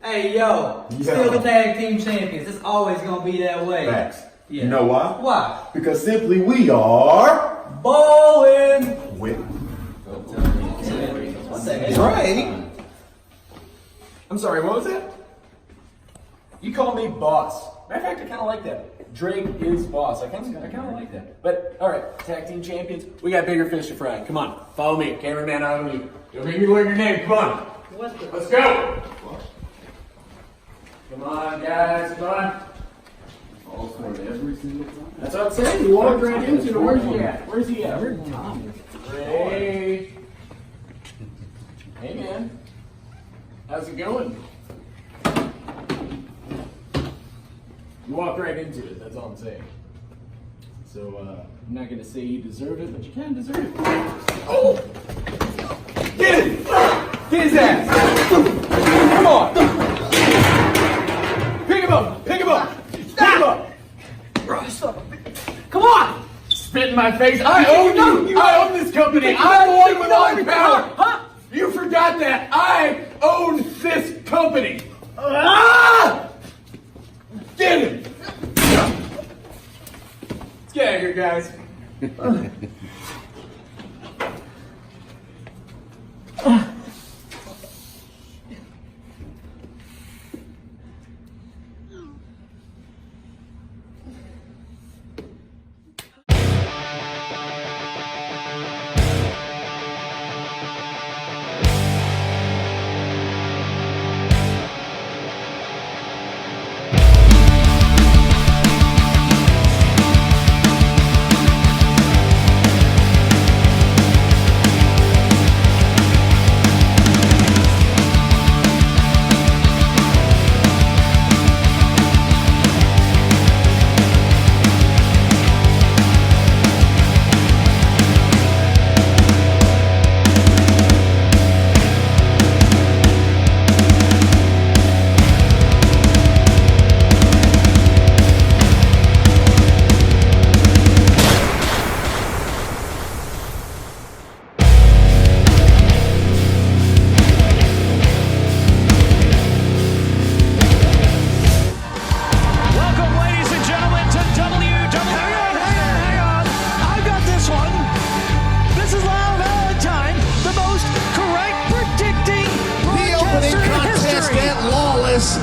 Hey, yo, still the Tag Team Champions. It's always going to be that way. Facts. Yeah. You know why? Why? Because simply we are Ballin. with. That's right. I'm sorry, what was that? You call me boss. Matter of fact, I kind of like that. Drake is boss. I kind of like that. But, all right, Tag Team Champions, we got bigger fish to fry. Come on, follow me. Cameraman, out on you. Don't make me learn your name. Come on. Let's go. Come on, guys. Come on. That's what I'm saying. You walked right into it. Where's he at? Where's he at? Where's Tom? Ray. Hey, man. How's it going? You walked right into it. That's all I'm saying. So, I'm not going to say you deserve it, but you kind of deserve it. Oh! Get him! Get his ass! Come on! Pick him up! Pick him up! Pick him up! Come on! Spit in my face! I own you! I own this company! I'm the one with all the power! Huh? You forgot that! I own this company! Ah! Get him! Let's get out of here, guys.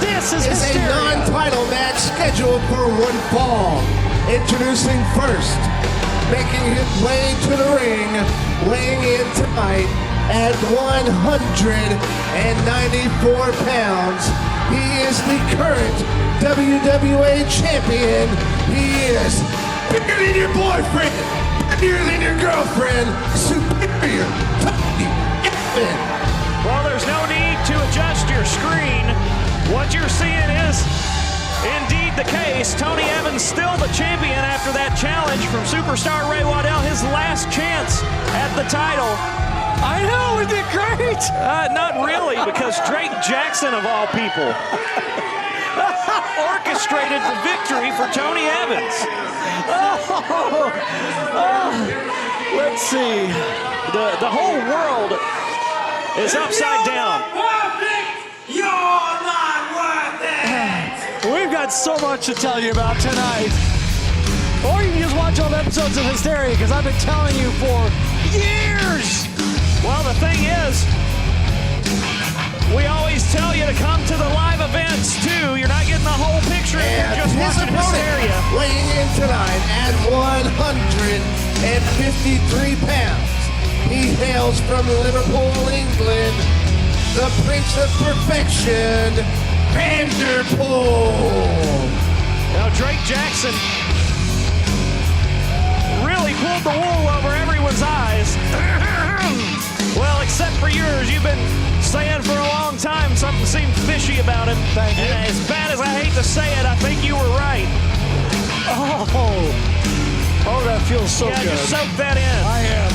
This is a non-title match scheduled for one fall. Introducing first, making his way to the ring, weighing in tonight at 194 pounds. He is the current WWA Champion. He is bigger than your boyfriend, bigger than your girlfriend, superior Tony Evans. Well, there's no need to adjust your screen. What you're seeing is indeed the case. Tony Evans still the champion after that challenge from superstar Ray Waddell, his last chance at the title. I know, isn't it great? Not really, because Drake Jaxon, of all people, orchestrated the victory for Tony Evans. Let's see. The whole world is upside down. You're not worth it! We've got so much to tell you about tonight. Or you can just watch old episodes of Hysteria, because I've been telling you for years. Well, the thing is, we always tell you to come to the live events, too. You're not getting the whole picture if you're just his watching opponent Hysteria. weighing in tonight at 153 pounds. He hails from Liverpool, England, the Prince of Perfection, Vanderpool. Now, Drake Jaxon really pulled the wool over everyone's eyes. Well, except for yours. You've been saying for a long time something seemed fishy about him. Thank you. And as bad as I hate to say it, I think you were right. Oh, that feels so Yeah, good. just soak that in. I am.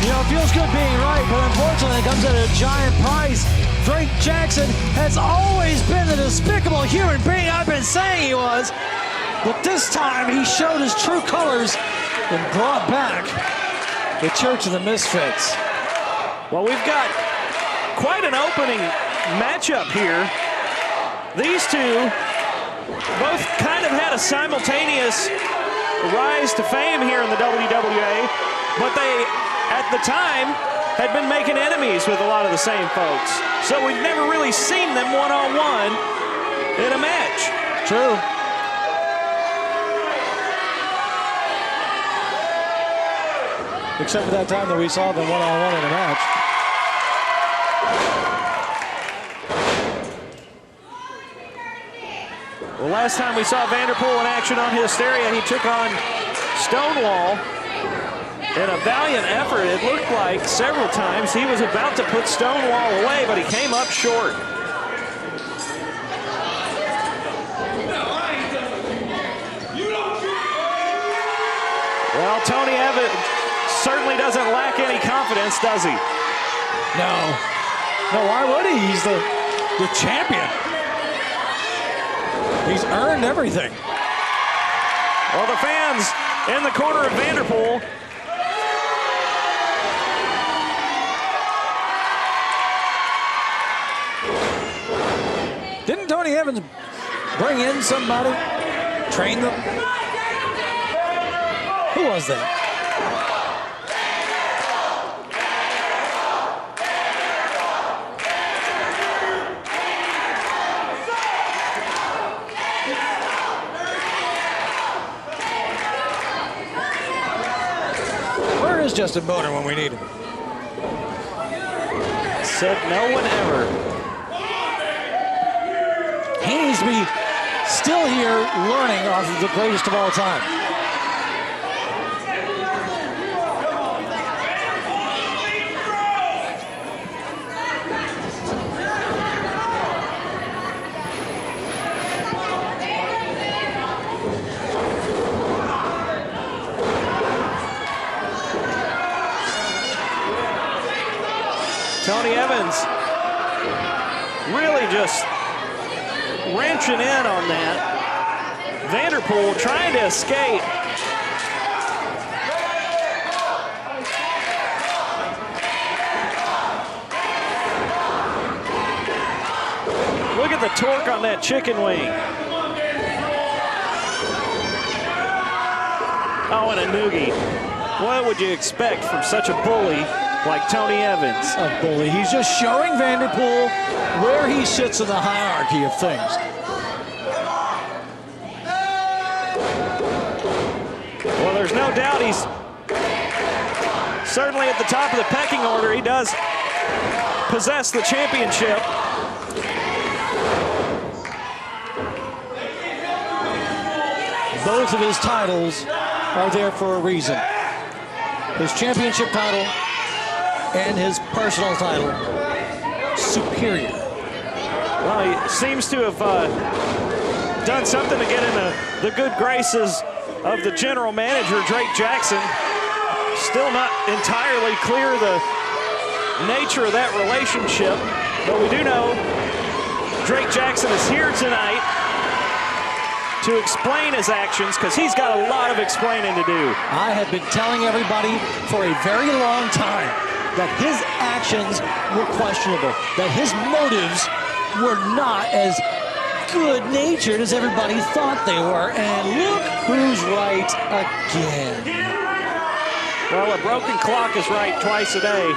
You know, it feels good being right, but unfortunately it comes at a giant price. Drake Jaxon has always been the despicable human being I've been saying he was, but this time he showed his true colors and brought back the Church of the Misfits. Well, we've got quite an opening matchup here. These two both kind of had a simultaneous rise to fame here in the WWA, but they, at the time, had been making enemies with a lot of the same folks. So we've never really seen them one-on-one in a match. True. Except for that time that we saw them one-on-one in a match. Well, last time we saw Vanderpool in action on Hysteria, he took on Stonewall in a valiant effort. It looked like several times he was about to put Stonewall away, but he came up short. Well, Tony Evans certainly doesn't lack any confidence, does he? No. No, why would he? He's the champion. He's earned everything. Well, the fans in the corner of Vanderpool. Didn't Tony Evans bring in somebody? Train them? Who was that? Where is Justin Boner when we need him? Said no one ever. He needs to be still here learning off of the greatest of all time. Tony Evans really just wrenching in on that. Vanderpool trying to escape. Look at the torque on that chicken wing. Oh, and a noogie. What would you expect from such a bully like Tony Evans? A bully. He's just showing Vanderpool where he sits in the hierarchy of things. doubt he's certainly at the top of the pecking order. He does possess the championship. Both of his titles are there for a reason. His championship title and his personal title, superior. Well, he seems to have done something to get in the good graces of the general manager, Drake Jaxon. Still not entirely clear the nature of that relationship, but we do know Drake Jaxon is here tonight to explain his actions, because he's got a lot of explaining to do. I have been telling everybody for a very long time that his actions were questionable, that his motives were not as good-natured as everybody thought they were, and look who's right again. Well, a broken clock is right twice a day.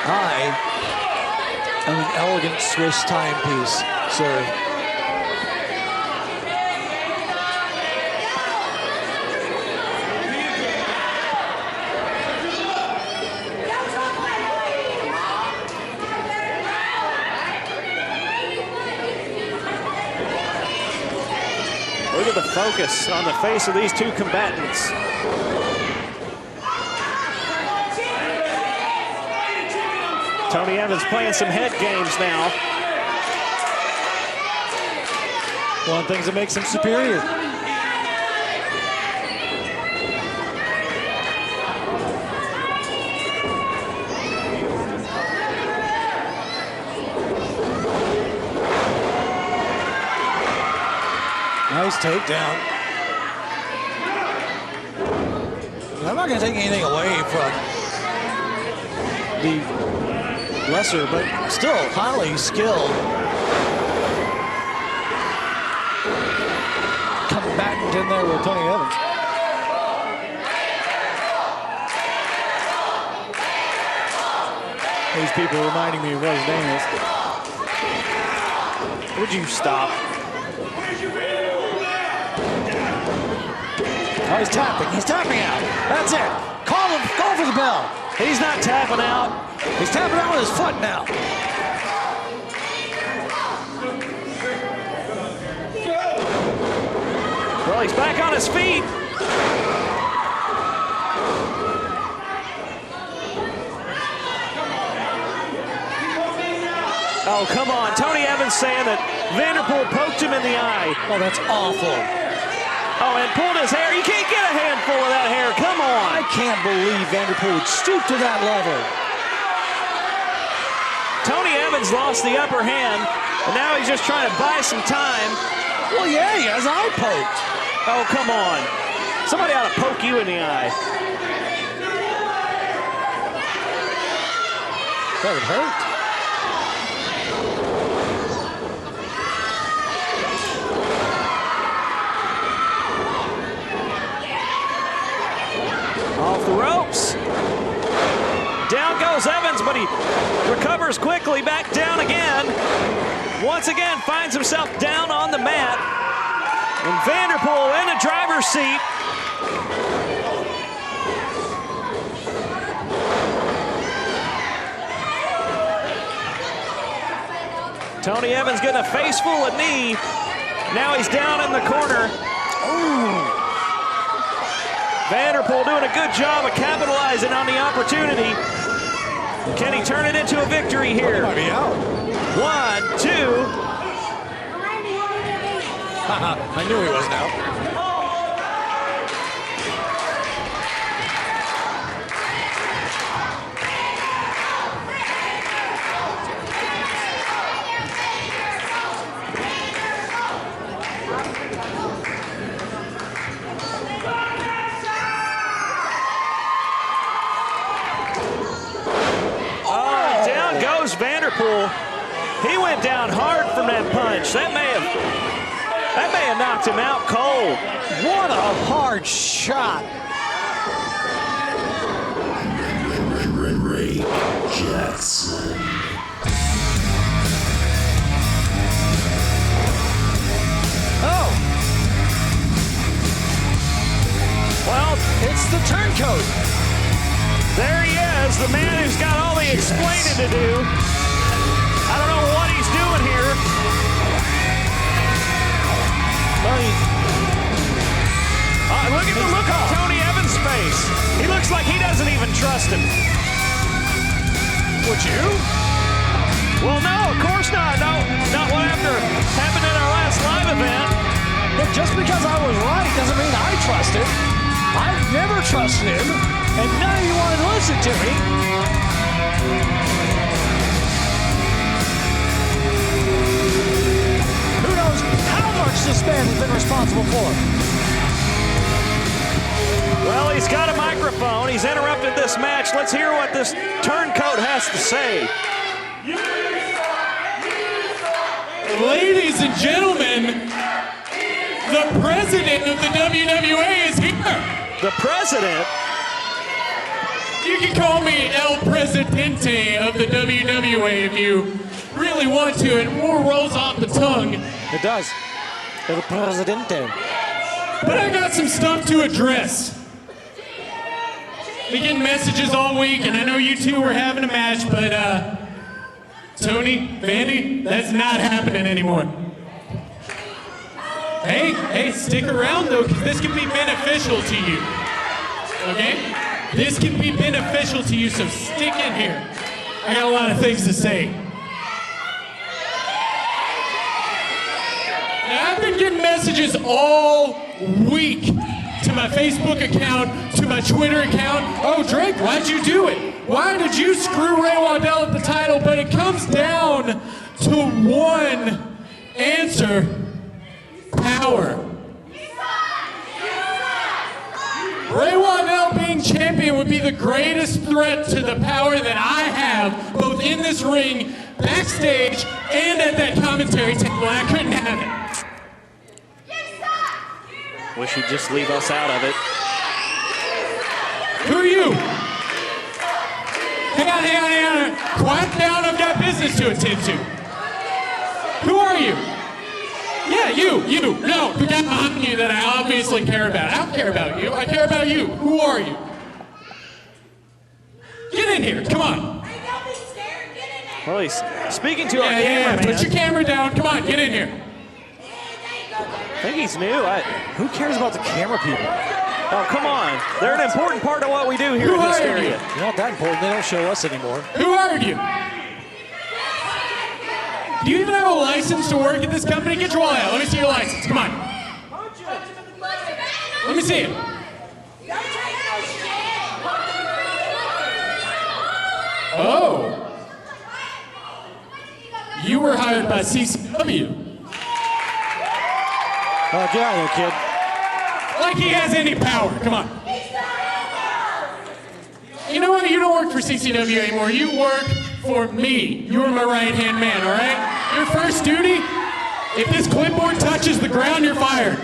I am an elegant Swiss timepiece, sir. Look at the focus on the face of these two combatants. Tony Evans playing some head games now. One of the things that makes him superior. Nice takedown. I'm not going to take anything away from the lesser, but still highly skilled combatant in there with Tony Evans. These people reminding me of what his name is. Would you stop? Oh, he's tapping. He's tapping out. That's it. Call him. Call for the bell. He's not tapping out. He's tapping out with his foot now. Well, he's back on his feet. Oh, come on. Tony Evans saying that Vanderpool poked him in the eye. Oh, that's awful. Oh, and pulled his hair. You can't get a handful of that hair. Come on. I can't believe Vanderpool would stoop to that level. Tony Evans lost the upper hand, and now he's just trying to buy some time. Well, yeah, he has eye poked. Oh, come on. Somebody ought to poke you in the eye. That would hurt. Off the ropes. Down goes Evans, but he recovers quickly, back down again. Once again, finds himself down on the mat. And Vanderpool in the driver's seat. Tony Evans getting a face full of knee. Now he's down in the corner. Ooh. Vanderpool doing a good job of capitalizing on the opportunity. Can he turn it into a victory here? Might be out. 1, 2. I knew he wasn't out. Vanderpool, he went down hard from that punch. That may have knocked him out cold. What a hard shot. Drake Jaxon. Oh. It's the turncoat. There he is, the man who's got all the explaining to do. I don't know what he's doing here. Look at the look on Tony Evans' face. He looks like he doesn't even trust him. Would you? Well, no, of course not. No, not what after happened at our last live event. But just because I was right doesn't mean I trust him. I've never trusted him, and now you want to listen to me. Who knows how much this man has been responsible for? Well, he's got a microphone. He's interrupted this match. Let's hear what this turncoat has to say. Ladies and gentlemen, the president of the WWA is here. The president? You can call me El Presidente of the WWA if you really want to. It more rolls off the tongue. It does. El Presidente. But I got some stuff to address. Been getting messages all week, and I know you two were having a match, but Tony, Vandy, that's not happening anymore. Hey, stick around though, because this can be beneficial to you. Okay? This can be beneficial to you, so stick in here. I got a lot of things to say. Now, I've been getting messages all week to my Facebook account, to my Twitter account. Oh, Drake, why'd you do it? Why did you screw Ray Waddell at the title? But it comes down to one answer: power. Ray Waddell being champion would be the greatest threat to the power that I have, both in this ring, backstage, and at that commentary table. I couldn't have it. Wish he'd just leave us out of it. Who are you? Hang on. Quiet down, I've got business to attend to. Who are you? Yeah, you. No, the guy behind you that I obviously care about. I don't care about you, I care about you. Who are you? Get in here, come on. Well, he's speaking to our cameraman. Put your camera down, come on, get in here. I think he's new. Who cares about the camera people? Oh, come on. They're an important part of what we do here Who in hired Hysteria. you? They're not that important. They don't show us anymore. Who hired you? Do you even have a license to work at this company? Get your wallet out. Let me see your license. Come on. Let me see it. Oh. You were hired by CCW. Oh, get out of here, kid. Like he has any power. Come on. You know what? You don't work for CCW anymore. You work for me. You're my right-hand man, all right? Your first duty, if this clipboard touches the ground, you're fired.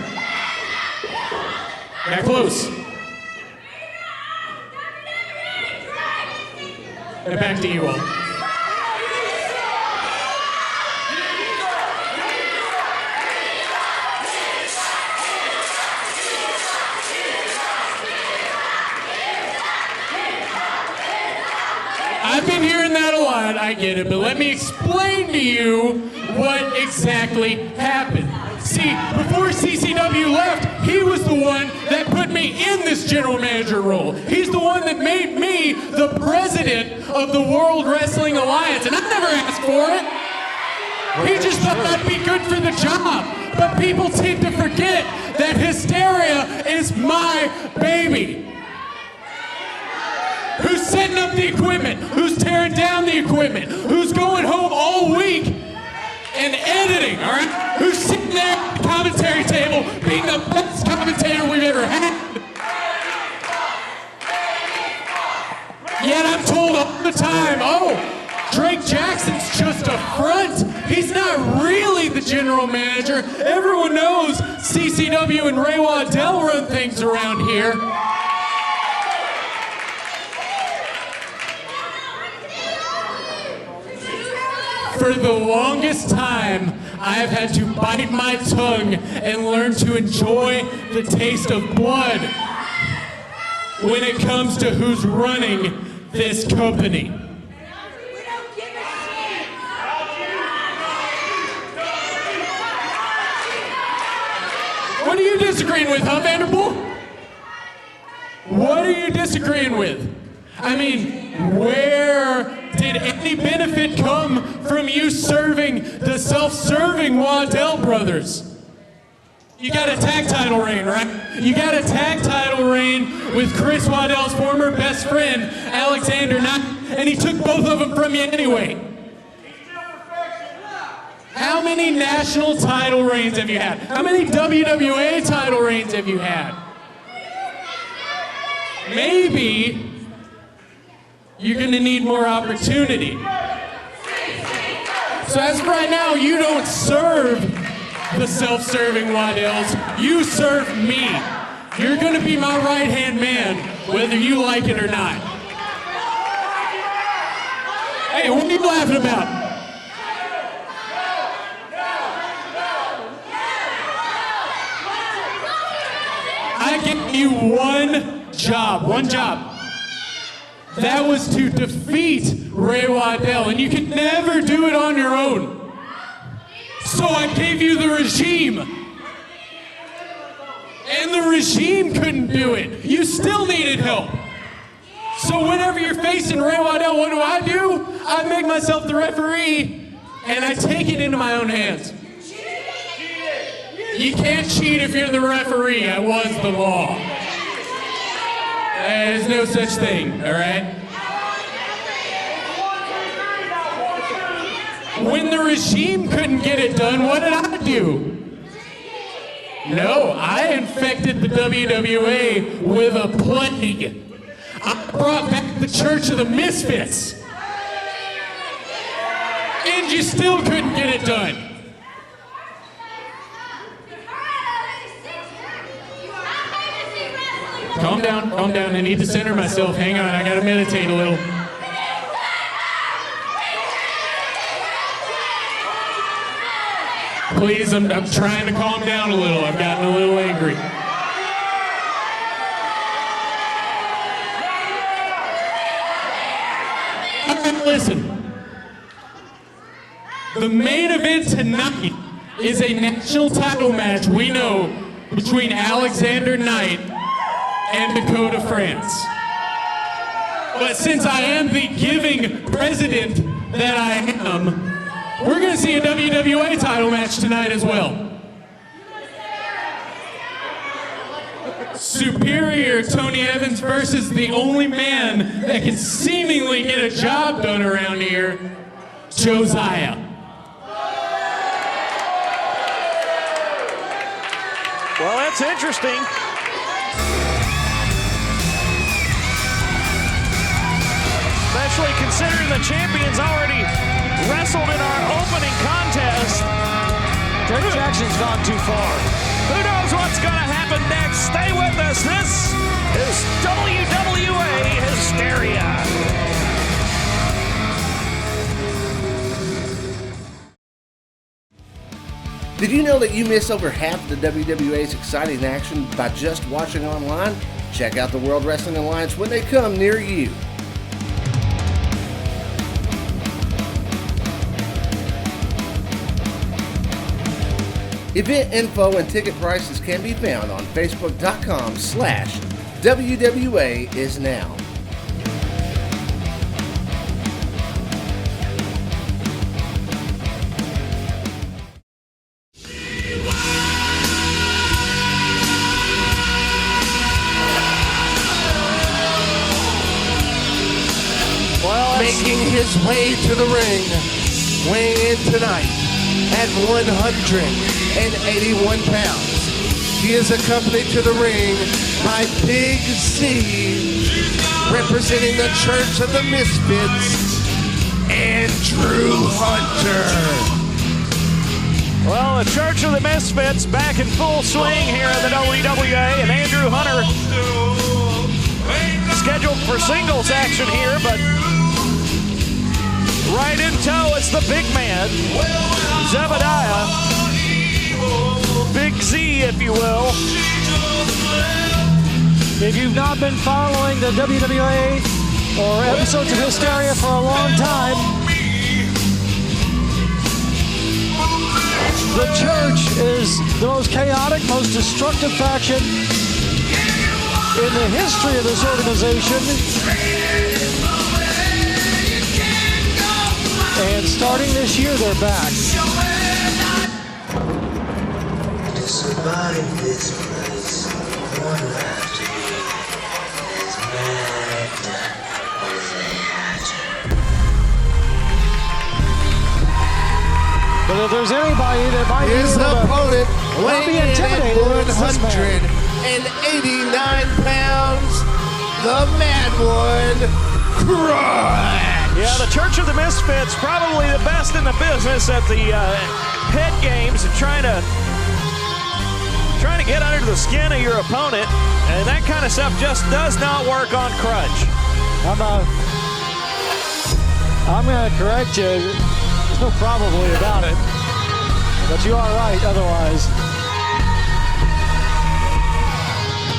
Got close. And back to you all. I've been hearing that a lot, I get it, but let me explain to you what exactly happened. See, before CCW left, he was the one that put me in this general manager role. He's the one that made me the president of the World Wrestling Alliance, and I never asked for it. He just thought I'd be good for the job. But people tend to forget that Hysteria is my baby. Who's setting up the equipment? Who's tearing down the equipment? Who's going home all week and editing, all right? Who's sitting there at the commentary table being the best commentator we've ever had? Yet I'm told all the time, oh, Drake Jaxon's just a front. He's not really the general manager. Everyone knows CCW and Ray Waddell run things around here. For the longest time, I've had to bite my tongue and learn to enjoy the taste of blood. when it comes to who's running this company. What are you disagreeing with, huh, Vanderpool? What are you disagreeing with? I mean, where did any benefit come from you serving the self-serving Waddell brothers? You got a tag title reign, right? You got a tag title reign with Chris Waddell's former best friend, Alexander Knight, and he took both of them from you anyway. How many national title reigns have you had? How many WWA title reigns have you had? Maybe you're gonna need more opportunity. So as of right now, you don't serve the self-serving Waddells, you serve me. You're gonna be my right-hand man, whether you like it or not. Hey, what are you laughing about? I gave you one job. That was to defeat Ray Waddell, and you could never do it on your own. So I gave you the regime. And the regime couldn't do it. You still needed help. So whenever you're facing Ray Waddell, what do? I make myself the referee, and I take it into my own hands. You can't cheat if you're the referee. That was the law. There's no such thing, all right? When the regime couldn't get it done, what did I do? No, I infected the WWA with a plague. I brought back the Church of the Misfits. And you still couldn't get it done. Calm down. I need to center myself. Hang on, I gotta meditate a little. Please, I'm trying to calm down a little. I've gotten a little angry. Listen. The main event tonight is a national title match we know between Alexander Knight and Dakota France. But since I am the giving president that I am, we're going to see a WWA title match tonight as well. Superior Tony Evans versus the only man that can seemingly get a job done around here, Josiah. Well, that's interesting. Especially considering the champions already wrestled in our opening contest. Drake Jaxon's gone too far. Who knows what's going to happen next? Stay with us. This is WWA Hysteria. Did you know that you miss over half the WWA's exciting action by just watching online? Check out the World Wrestling Alliance when they come near you. Event info and ticket prices can be found on Facebook.com/WWAIsNow. Making his way to the ring, weighing in tonight at 181 pounds. He is accompanied to the ring by Big C, representing the Church of the Misfits, Andrew Hunter. Well, the Church of the Misfits back in full swing here in the WWA, and Andrew Hunter scheduled for singles action here, but right in tow is the big man, Zebediah, Big Z, if you will. If you've not been following the WWA or episodes of Hysteria for a long time, the Church is the most chaotic, most destructive faction in the history of this organization. And starting this year, they're back. To survive this place, one left is mad with a hatchet. But if there's anybody that might be His able opponent to not be weighing in intimidated, at it's this man. 189 pounds, the Mad One, Krutch. Yeah, the Church of the Misfits, probably the best in the business at the head games and trying to get under the skin of your opponent, and that kind of stuff just does not work on Krutch. I'm going to correct you. There's no probably about it, but you are right otherwise.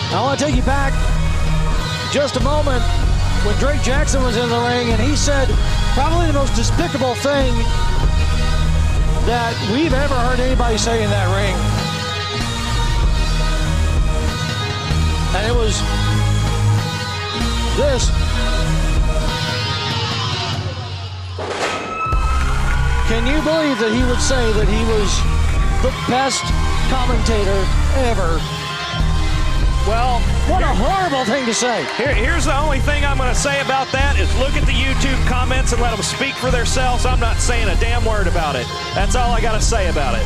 I want to take you back just a moment when Drake Jaxon was in the ring, and he said probably the most despicable thing that we've ever heard anybody say in that ring. And it was this. Can you believe that he would say that he was the best commentator ever? Well, what a horrible thing to say. Here's the only thing I'm going to say about that is look at the YouTube comments and let them speak for themselves. I'm not saying a damn word about it. That's all I got to say about it.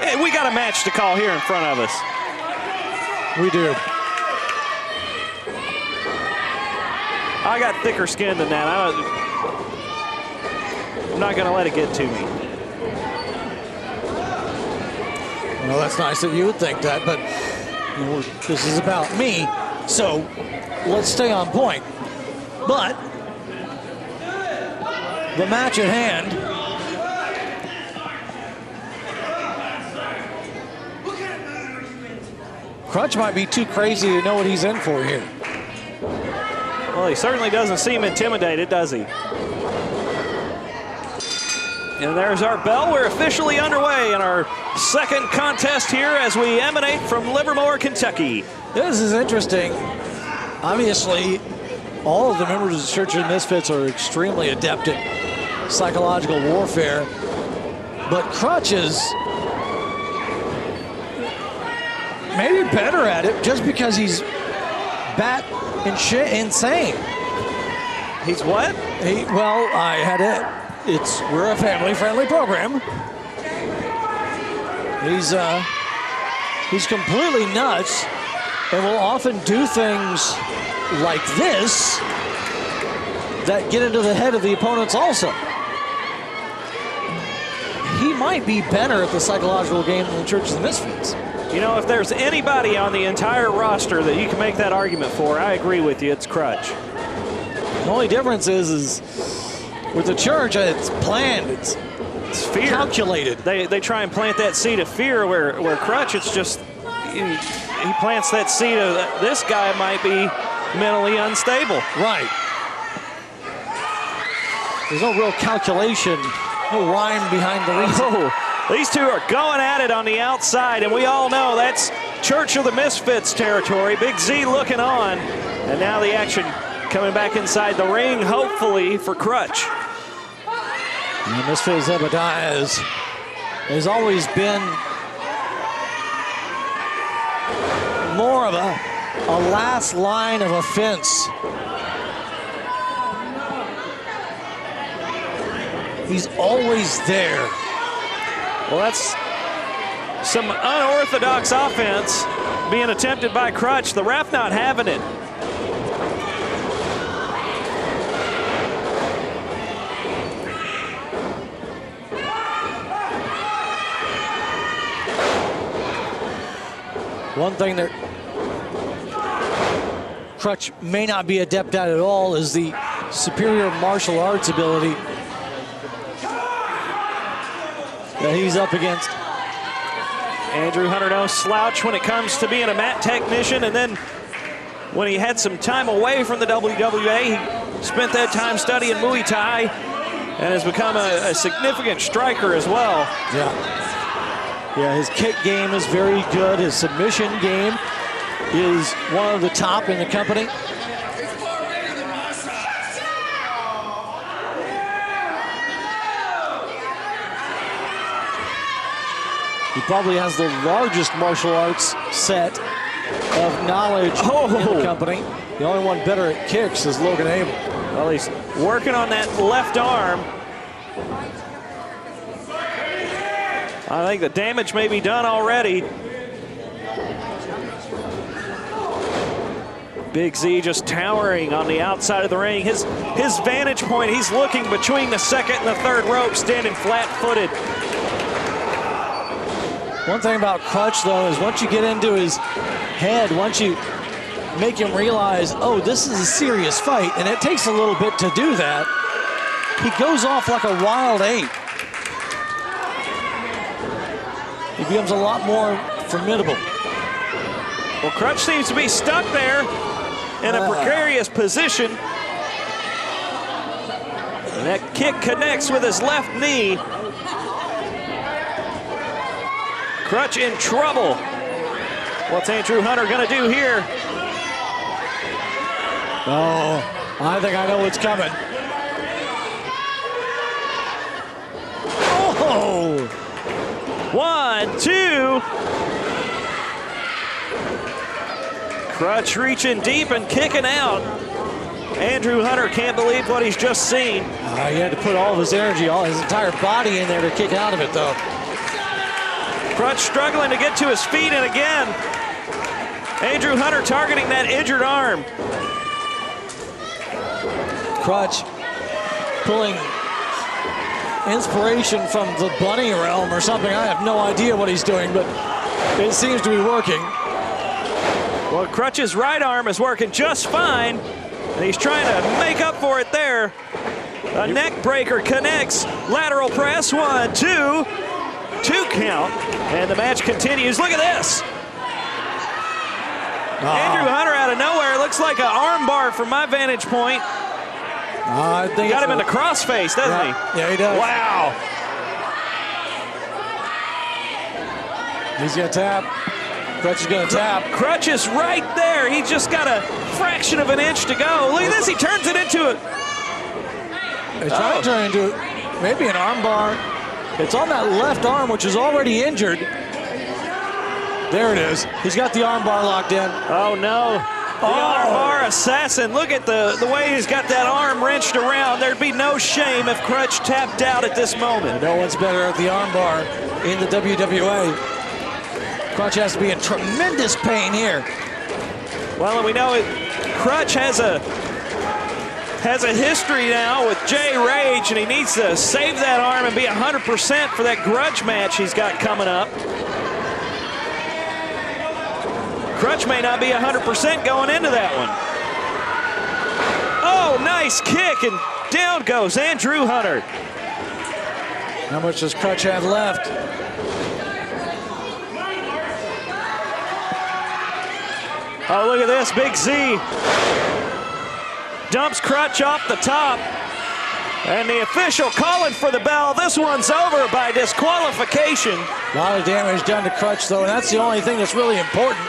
Hey, we got a match to call here in front of us. We do. I got thicker skin than that. I'm not going to let it get to me. Well, that's nice that you would think that, but you know, this is about me, so let's stay on point. But the match at hand, Krutch might be too crazy to know what he's in for here. Well, he certainly doesn't seem intimidated, does he? And there's our bell. We're officially underway in our second contest here as we emanate from Livermore, Kentucky. This is interesting. Obviously, all of the members of the Church of the Misfits are extremely adept at psychological warfare, but Krutch is maybe better at it just because he's bat and shit insane. He's what? Well, I had it. We're a family-friendly program. He's completely nuts and will often do things like this that get into the head of the opponents also. He might be better at the psychological game than the Church of the Misfits. You know, if there's anybody on the entire roster that you can make that argument for, I agree with you, it's Krutch. The only difference is with the Church, it's planned, it's fear. Calculated. They try and plant that seed of fear where Krutch, it's just, he plants that seed of this guy might be mentally unstable. Right. There's no real calculation, no rhyme behind the reason. Oh, these two are going at it on the outside, and we all know that's Church of the Misfits territory. Big Z looking on, and now the action coming back inside the ring, hopefully for Krutch. And Misfit Zebediah has always been more of a last line of offense. He's always there. Well, that's some unorthodox offense being attempted by Krutch. The ref not having it. One thing that Krutch may not be adept at all is the superior martial arts ability that he's up against. Andrew Hunter no slouch when it comes to being a mat technician, and then when he had some time away from the WWA, he spent that time studying Muay Thai and has become a significant striker as well. Yeah, his kick game is very good. His submission game is one of the top in the company. He probably has the largest martial arts set of knowledge in the company. The only one better at kicks is Logan Abel. Well, he's working on that left arm. I think the damage may be done already. Big Z just towering on the outside of the ring. His vantage point, he's looking between the second and the third rope, standing flat-footed. One thing about Krutch, though, is once you get into his head, once you make him realize, oh, this is a serious fight, and it takes a little bit to do that, he goes off like a wild ape. He becomes a lot more formidable. Well, Krutch seems to be stuck there in a precarious position. And that kick connects with his left knee. Krutch in trouble. What's Andrew Hunter gonna do here? Oh, I think I know what's coming. Oh! 1, 2. Krutch reaching deep and kicking out. Andrew Hunter can't believe what he's just seen. He had to put all of his energy, all his entire body in there to kick out of it, though. Krutch struggling to get to his feet, and again, Andrew Hunter targeting that injured arm. Krutch pulling inspiration from the bunny realm or something. I have no idea what he's doing, but it seems to be working. Well, Krutch's right arm is working just fine, and he's trying to make up for it there. A neck breaker connects, lateral press, 1, 2, 2 count, and the match continues. Look at this. Andrew Hunter out of nowhere, looks like an arm bar from my vantage point. I think got him in the crossface, doesn't he? Yeah, he does. Wow. He's gonna tap. Krutch is gonna tap. Krutch is right there. He just got a fraction of an inch to go. Look at this, he turns it into a... He's trying to turn into maybe an arm bar. It's on that left arm, which is already injured. There it is. He's got the arm bar locked in. Oh, no. The arm bar assassin. Look at the way he's got that arm wrenched around. There'd be no shame if Krutch tapped out at this moment. No one's better at the arm bar in the WWA. Krutch has to be in tremendous pain here. Well, and we know Krutch has a history now with Jay Rage, and he needs to save that arm and be 100% for that grudge match he's got coming up. Krutch may not be 100% going into that one. Oh, nice kick, and down goes Andrew Hunter. How much does Krutch have left? Oh, look at this, Big Z. Dumps Krutch off the top. And the official calling for the bell. This one's over by disqualification. A lot of damage done to Krutch, though, and that's the only thing that's really important.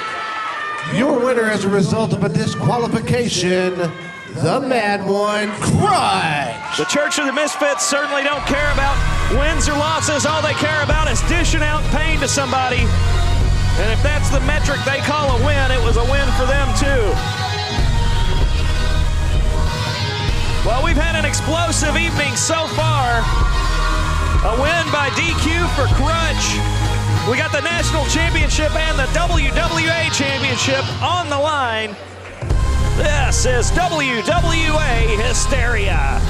Your winner as a result of a disqualification, the mad one, Krutch. The Church of the Misfits certainly don't care about wins or losses. All they care about is dishing out pain to somebody. And if that's the metric they call a win, it was a win for them too. Well, we've had an explosive evening so far. A win by DQ for Krutch. We got the National Championship and the WWA Championship on the line. This is WWA Hysteria.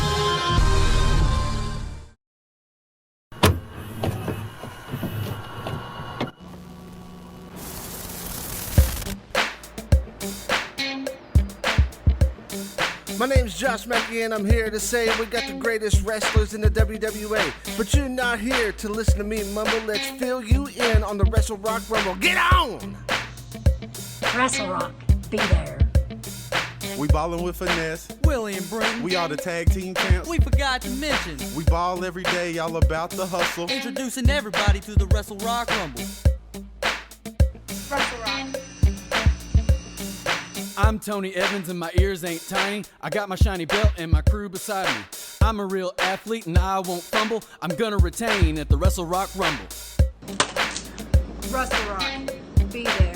My name's Josh Mackey and I'm here to say we got the greatest wrestlers in the WWA. But you're not here to listen to me mumble. Let's fill you in on the Wrestle Rock Rumble. Get on! Wrestle Rock, be there. We ballin' with Finesse. Willie and Brenton. We are the tag team champs. We forgot to mention. We ball every day, y'all about the hustle. Introducing everybody to the Wrestle Rock Rumble. Wrestle Rock. I'm Tony Evans and my ears ain't tiny. I got my shiny belt and my crew beside me. I'm a real athlete and I won't fumble. I'm gonna retain at the Wrestle Rock Rumble. Wrestle Rock, be there.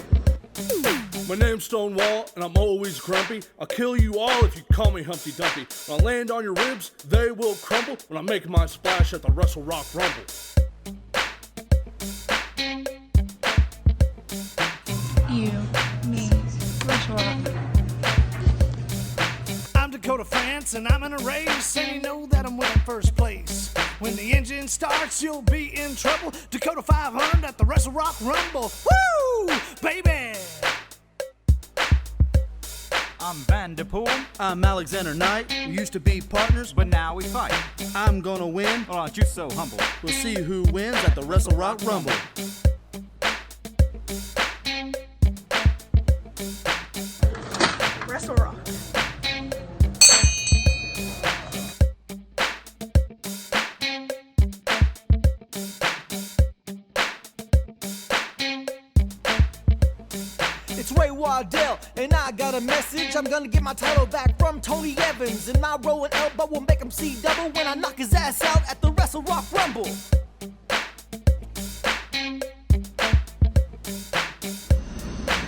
My name's Stonewall and I'm always grumpy. I'll kill you all if you call me Humpty Dumpty. When I land on your ribs, they will crumble when I make my splash at the Wrestle Rock Rumble. You, me, Wrestle Rock. I'm Dakota France and I'm in a race, and you know that I'm winning first place. When the engine starts, you'll be in trouble. Dakota 500 at the Wrestle Rock Rumble. Woo, baby! I'm Vanderpool. I'm Alexander Knight. We used to be partners, but now we fight. I'm gonna win. Oh, aren't you so humble? We'll see who wins at the Wrestle Rock Rumble. Wrestle Rock. It's Waddell, and I got a message. I'm gonna get my title back from Tony Evans, and my rolling elbow will make him see double when I knock his ass out at the Wrestle Rock Rumble.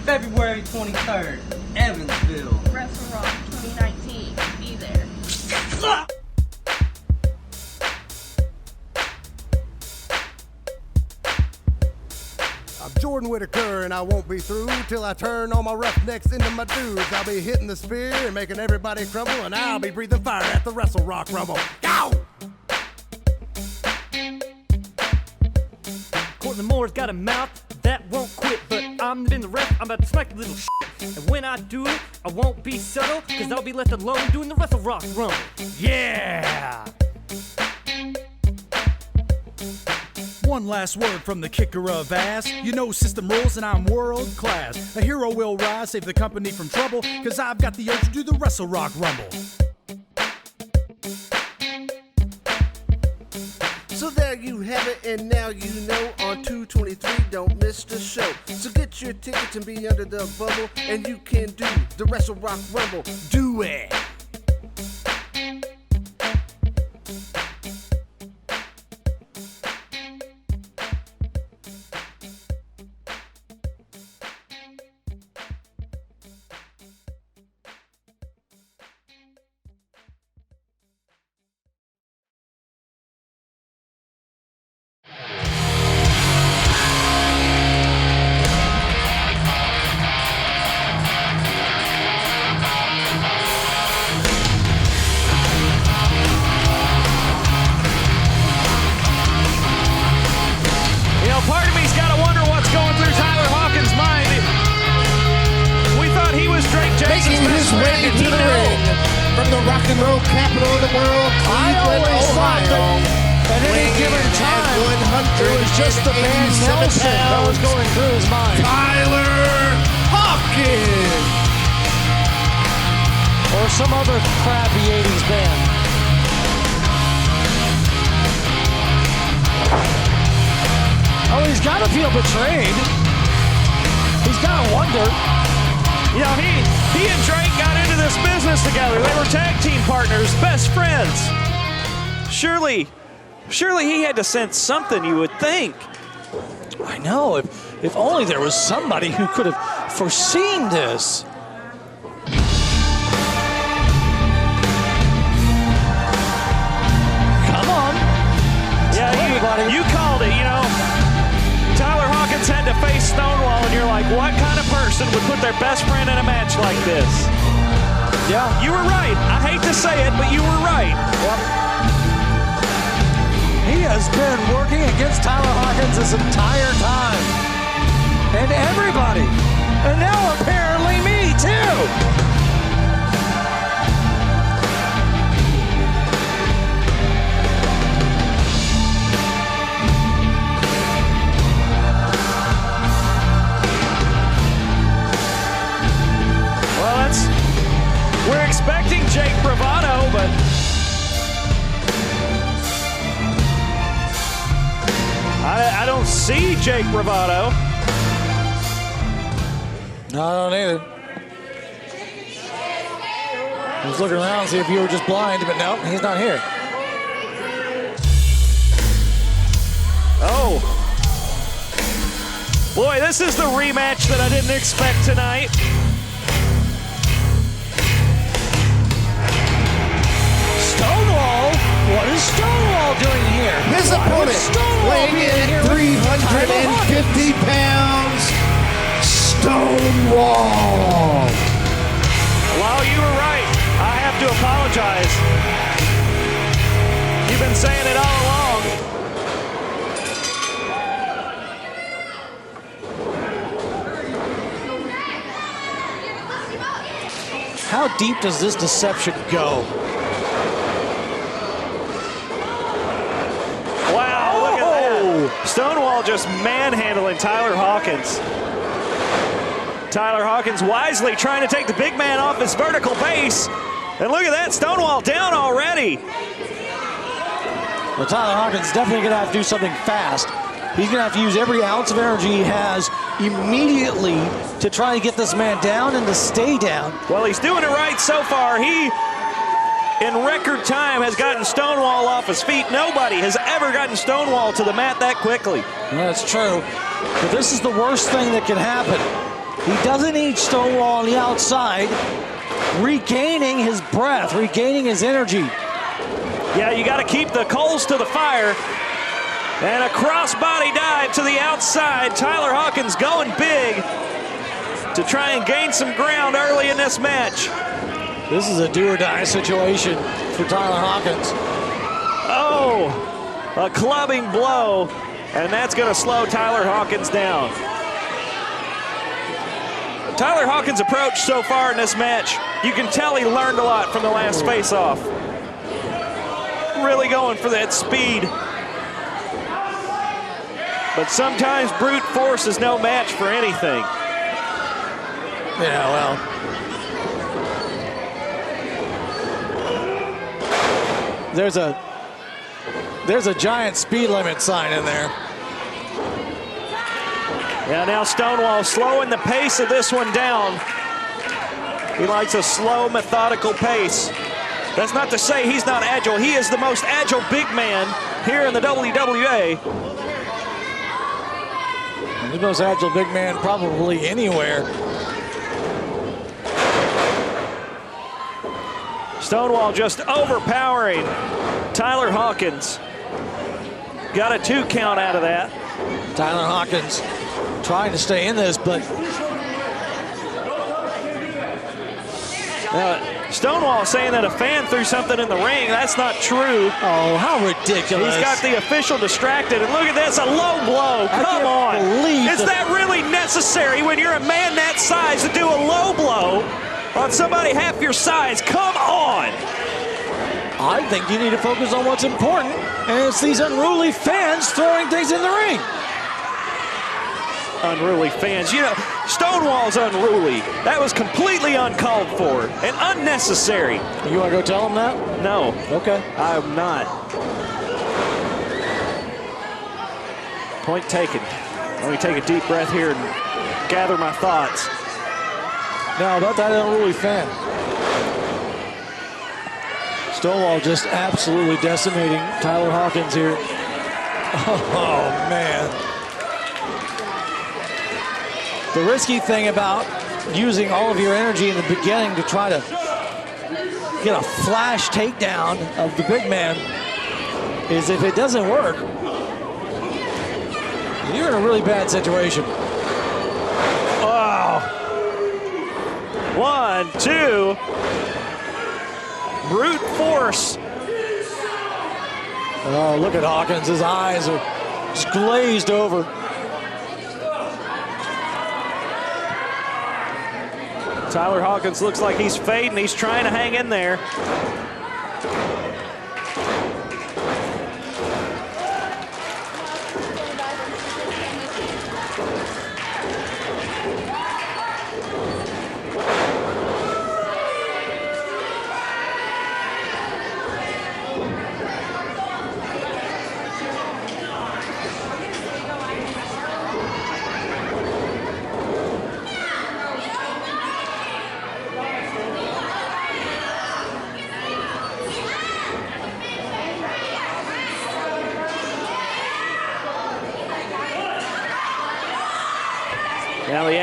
February 23rd, Evansville. Wrestle Rock 2019, be there. I'm Jordan Whittaker and I won't be through till I turn all my roughnecks into my dudes. I'll be hitting the spear and making everybody crumble, and I'll be breathing fire at the Wrestle Rock Rumble. Go! Cortland Moore's got a mouth that won't quit, but I'm in the ref, I'm about to smack a little shit. And when I do it, I won't be subtle, cause I'll be left alone doing the Wrestle Rock Rumble. Yeah! One last word from the kicker of ass. You know system rules and I'm world class. A hero will rise, save the company from trouble, cause I've got the urge to do the Wrestle Rock Rumble. So there you have it, and now you know on 2/23, don't miss the show. So get your tickets and be under the bubble, and you can do the Wrestle Rock Rumble. Do it! Part of me's got to wonder what's going through Tyler Hawkins' mind. We thought he was Drake Jaxon's Making his best way friend. Did to he the know? ring from the rock and roll capital of the world, Cleveland, Ohio. At any given time, it was just the man Nelson that was going through his mind. Tyler Hawkins! Or some other crappy 80s band. Oh, he's got to feel betrayed. He's got to wonder. You know, he and Drake got into this business together. They were tag team partners, best friends. Surely he had to sense something, you would think. I know. If only there was somebody who could have foreseen this. Come on. Yeah, you called it, you know. Tyler Hawkins had to face Stonewall, and you're like, what kind of person would put their best friend in a match like this? Yeah. You were right. I hate to say it, but you were right. Yep. He has been working against Tyler Hawkins this entire time. And everybody. And now apparently me, too. expecting Jake Bravado, but I don't see Jake Bravado. No, I don't either. I was looking around to see if you were just blind, but no, he's not here. Oh. Boy, this is the rematch that I didn't expect tonight. Stonewall? What is Stonewall doing here? His opponent, weighing in at 350 pounds, Stonewall. Well, you were right. I have to apologize. You've been saying it all along. How deep does this deception go? Wow, look at that. Stonewall just manhandling Tyler Hawkins. Tyler Hawkins wisely trying to take the big man off his vertical base. And look at that, Stonewall down already. Well, Tyler Hawkins definitely going to have to do something fast. He's going to have to use every ounce of energy he has immediately to try to get this man down and to stay down. Well, he's doing it right so far. He, in record time, has gotten Stonewall off his feet. Nobody has ever gotten Stonewall to the mat that quickly. Yeah, that's true. But this is the worst thing that can happen. He doesn't need Stonewall on the outside, regaining his breath, regaining his energy. Yeah, you got to keep the coals to the fire. And a crossbody dive to the outside. Tyler Hawkins going big to try and gain some ground early in this match. This is a do-or-die situation for Tyler Hawkins. Oh, a clubbing blow, and that's going to slow Tyler Hawkins down. Tyler Hawkins' approach so far in this match, you can tell he learned a lot from the last face-off. Really going for that speed. But sometimes brute force is no match for anything. Yeah, well. There's a giant speed limit sign in there. Yeah, now Stonewall slowing the pace of this one down. He likes a slow, methodical pace. That's not to say he's not agile. He is the most agile big man here in the WWA. The most agile big man probably anywhere. Stonewall just overpowering Tyler Hawkins. Got a 2 count out of that. Tyler Hawkins trying to stay in this, but Stonewall saying that a fan threw something in the ring. That's not true. Oh, how ridiculous. He's got the official distracted, and look at this, a low blow. Come on. Is that really necessary when you're a man that size to do a low blow on somebody half your size? Come on. I think you need to focus on what's important, and it's these unruly fans throwing things in the ring. Unruly fans. You know, Stonewall's unruly. That was completely uncalled for and unnecessary. You want to go tell him that? No. Okay. I'm not. Point taken. Let me take a deep breath here and gather my thoughts. Now, about that unruly fan. Stonewall just absolutely decimating Tyler Hawkins here. Oh, man. The risky thing about using all of your energy in the beginning to try to get a flash takedown of the big man is if it doesn't work, you're in a really bad situation. Oh. 1, 2. Brute force. Oh, look at Hawkins. His eyes are just glazed over. Tyler Hawkins looks like he's fading. He's trying to hang in there.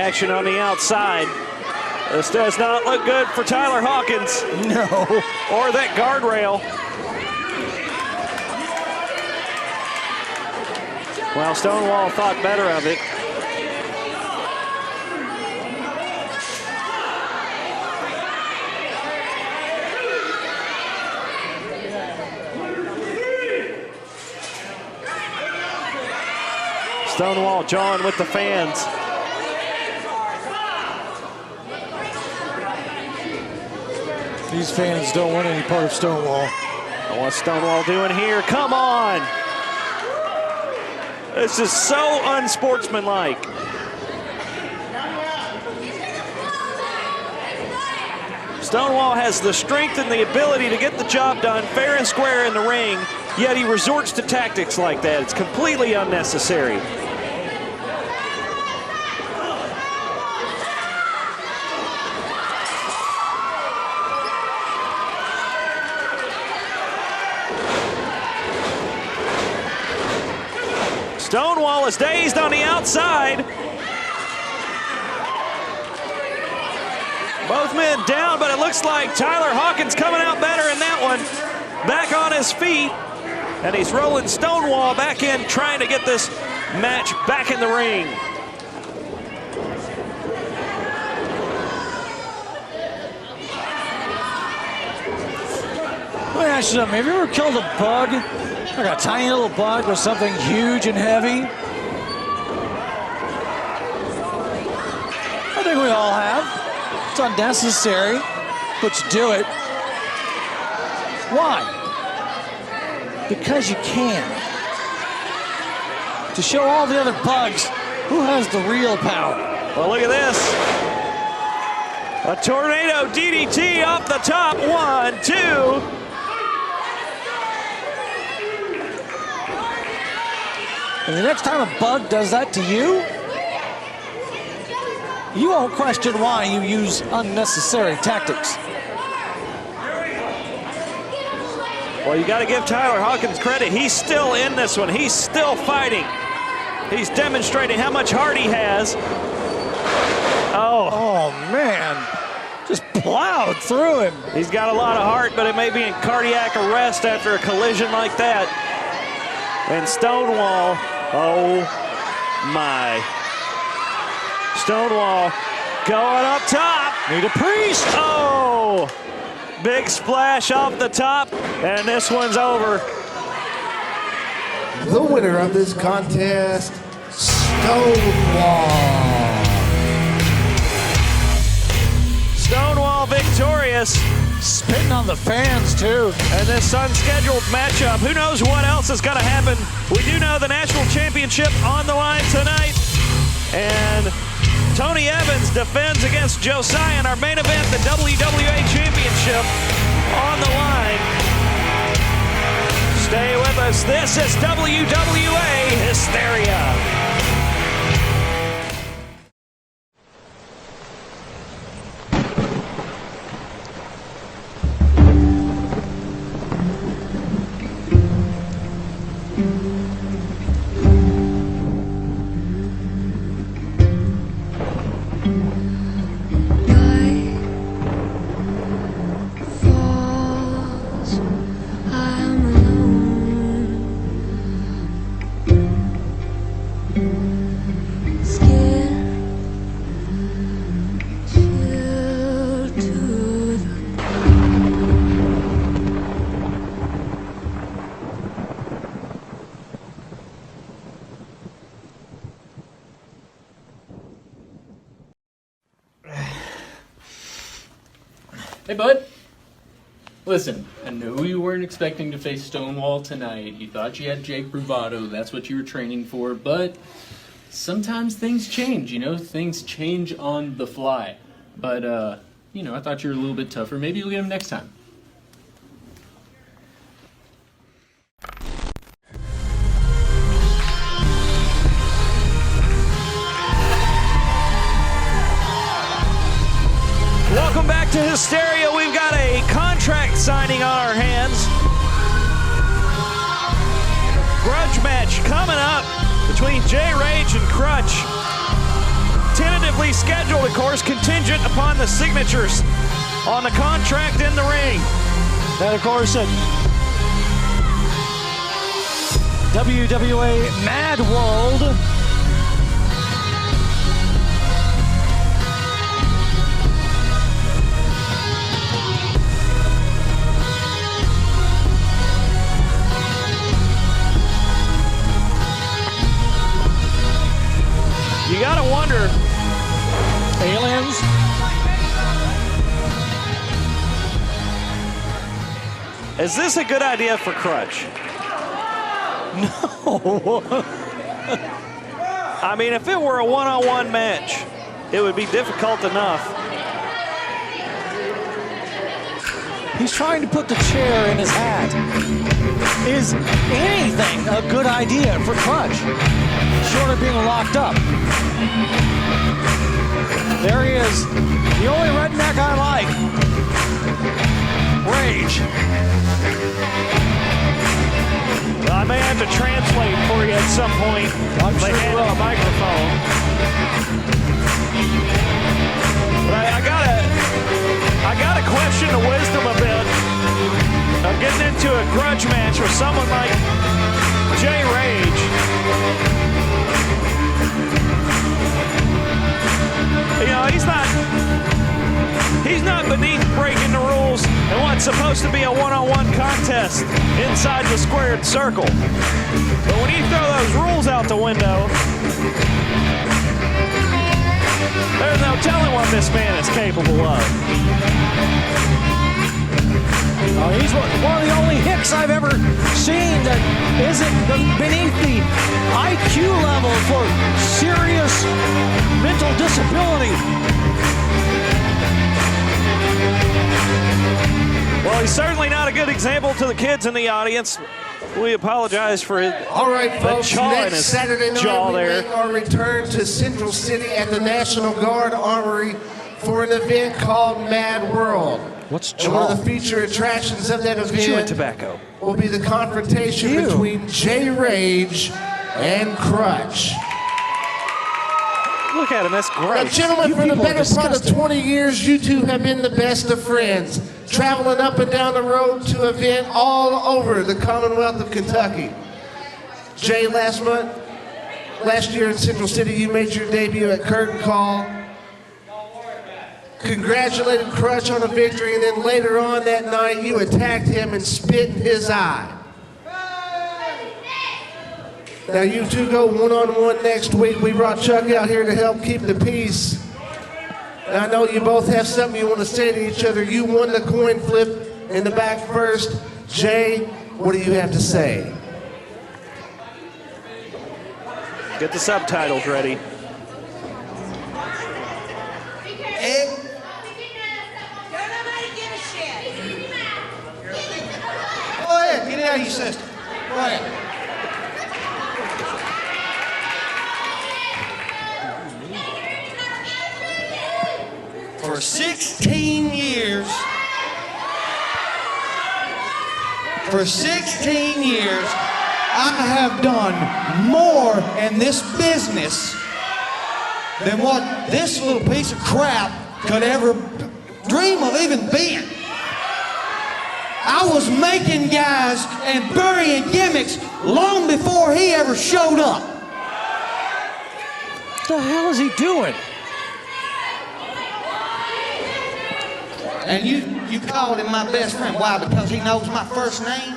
action on the outside. This does not look good for Tyler Hawkins. No. Or that guardrail. Well, Stonewall thought better of it. Stonewall jawing with the fans. These fans don't want any part of Stonewall. What's Stonewall doing here? Come on! This is so unsportsmanlike. Stonewall has the strength and the ability to get the job done fair and square in the ring, yet he resorts to tactics like that. It's completely unnecessary. Stonewall is dazed on the outside. Both men down, but it looks like Tyler Hawkins coming out better in that one. Back on his feet, and he's rolling Stonewall back in, trying to get this match back in the ring. Let me ask you something. Have you ever killed a bug? Like a tiny little bug with something huge and heavy? I think we all have. It's unnecessary, but you do it. Why? Because you can. To show all the other bugs who has the real power. Well, look at this. A tornado DDT off the top. 1, 2. And the next time a bug does that to you, you won't question why you use unnecessary tactics. Well, you got to give Tyler Hawkins credit. He's still in this one. He's still fighting. He's demonstrating how much heart he has. Oh man, just plowed through him. He's got a lot of heart, but it may be in cardiac arrest after a collision like that. And Stonewall, oh my. Stonewall going up top. Need a priest. Oh, big splash off the top, and this one's over. The winner of this contest, Stonewall. Stonewall victorious. Spitting on the fans, too. And this unscheduled matchup, who knows what else is going to happen. We do know the National Championship on the line tonight. And Tony Evans defends against Josiah in our main event, the WWA Championship on the line. Stay with us. This is WWA Hysteria. Hey, bud. Listen, I know you weren't expecting to face Stonewall tonight. You thought you had Jake Bravado. That's what you were training for. But sometimes things change, you know? Things change on the fly. But, you know, I thought you were a little bit tougher. Maybe you'll get him next time. Welcome back to Hysteria. We've got a contract signing on our hands. Grudge match coming up between J Rage and Krutch. tentatively scheduled, of course, contingent upon the signatures on the contract in the ring. And of course, WWA Mad World. You gotta wonder. Aliens. Is this a good idea for Krutch? No. I mean, if it were a one-on-one match, it would be difficult enough. He's trying to put the chair in his hat. Is anything a good idea for Krutch? Short of being locked up. There he is. The only redneck I like. Rage. I may have to translate for you at some point. They hand him a microphone. But I gotta question the wisdom a bit of getting into a grudge match with someone like Jay Rage. You know, he's not beneath breaking the rules in what's supposed to be a one-on-one contest inside the squared circle. But when you throw those rules out the window, there's no telling what this man is capable of. He's one of the only hicks I've ever seen that isn't beneath the IQ level for serious mental disability. Well, he's certainly not a good example to the kids in the audience. We apologize for his All right, folks, jaw in next his Saturday night jaw we there. make our return to Central City at the National Guard Armory for an event called Mad World. What's and one of the feature attractions of that Chewing event tobacco. will be the confrontation between Jay Rage and Krutch. Look at him, that's Now, great. gentlemen, You for the people are better part of disgusting. 20 years, you two have been the best of friends, traveling up and down the road to event all over the Commonwealth of Kentucky. Jay, last year in Central City, you made your debut at Curtain Call. Congratulated Krutch on a victory, and then later on that night, you attacked him and spit in his eye. Now you two go one-on-one next week. We brought Chuck out here to help keep the peace. And I know you both have something you want to say to each other. You won the coin flip in the back first. Jay, what do you have to say? Get the subtitles ready. Go ahead, get it out of your system. Go ahead. For 16 years, I have done more in this business than what this little piece of crap could ever dream of even being. I was making guys and burying gimmicks long before he ever showed up. What the hell is he doing? And you called him my best friend. Why? Because he knows my first name?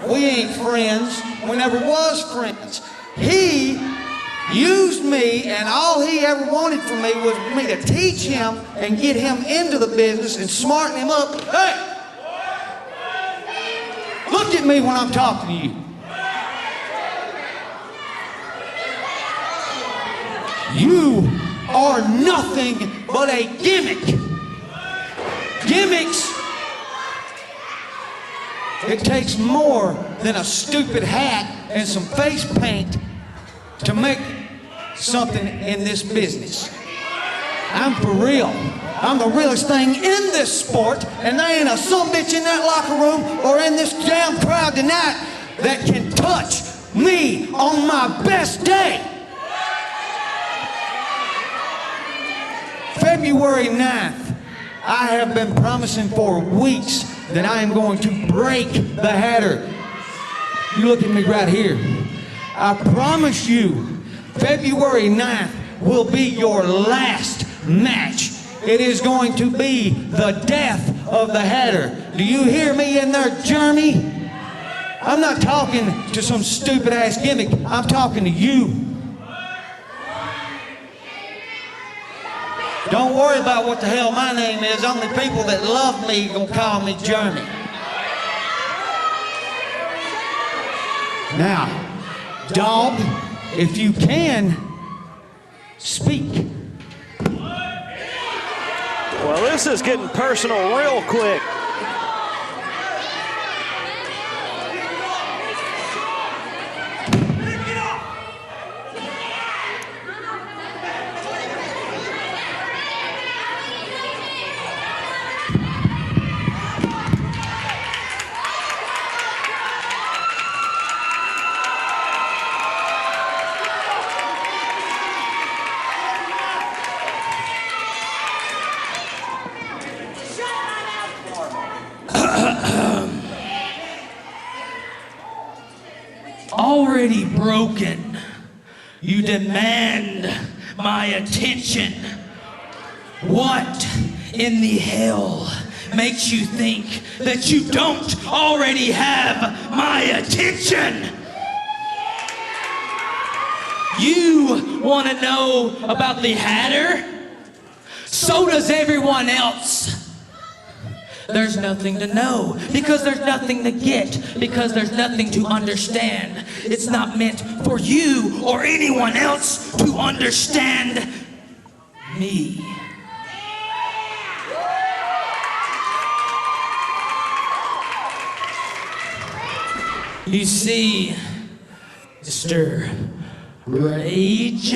We ain't friends. We never was friends. He used me, and all he ever wanted from me was me to teach him and get him into the business and smarten him up. Hey! Look at me when I'm talking to you. You are nothing but a gimmick. Gimmicks. It takes more than a stupid hat and some face paint to make something in this business. I'm for real. I'm the realest thing in this sport, and there ain't a sumbitch in that locker room or in this damn crowd tonight that can touch me on my best day. February 9th, I have been promising for weeks that I am going to break the Hatter. You look at me right here. I promise you, February 9th will be your last match. It is going to be the death of the Hatter. Do you hear me in there, Jeremy? I'm not talking to some stupid ass gimmick. I'm talking to you. Don't worry about what the hell my name is. Only people that love me gonna call me Jeremy. Now, dog, if you can, speak. Well, this is getting personal real quick. Already broken, you demand my attention. What in the hell makes you think that you don't already have my attention? You want to know about the Hatter? So does everyone else. There's nothing to know, because there's nothing to get, because there's nothing to understand. It's not meant for you or anyone else to understand me. You see, Mr. Rage,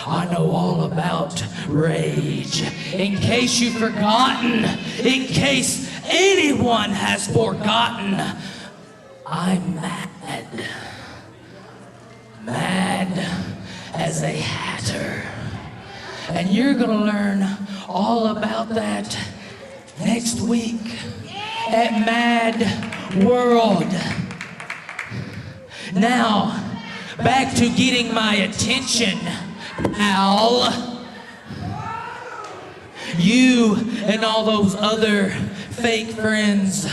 I know all about rage. In case you've forgotten, in case anyone has forgotten, I'm mad. Mad as a hatter. And you're gonna learn all about that next week at Mad World. Now, back to getting my attention, pal. You and all those other fake friends,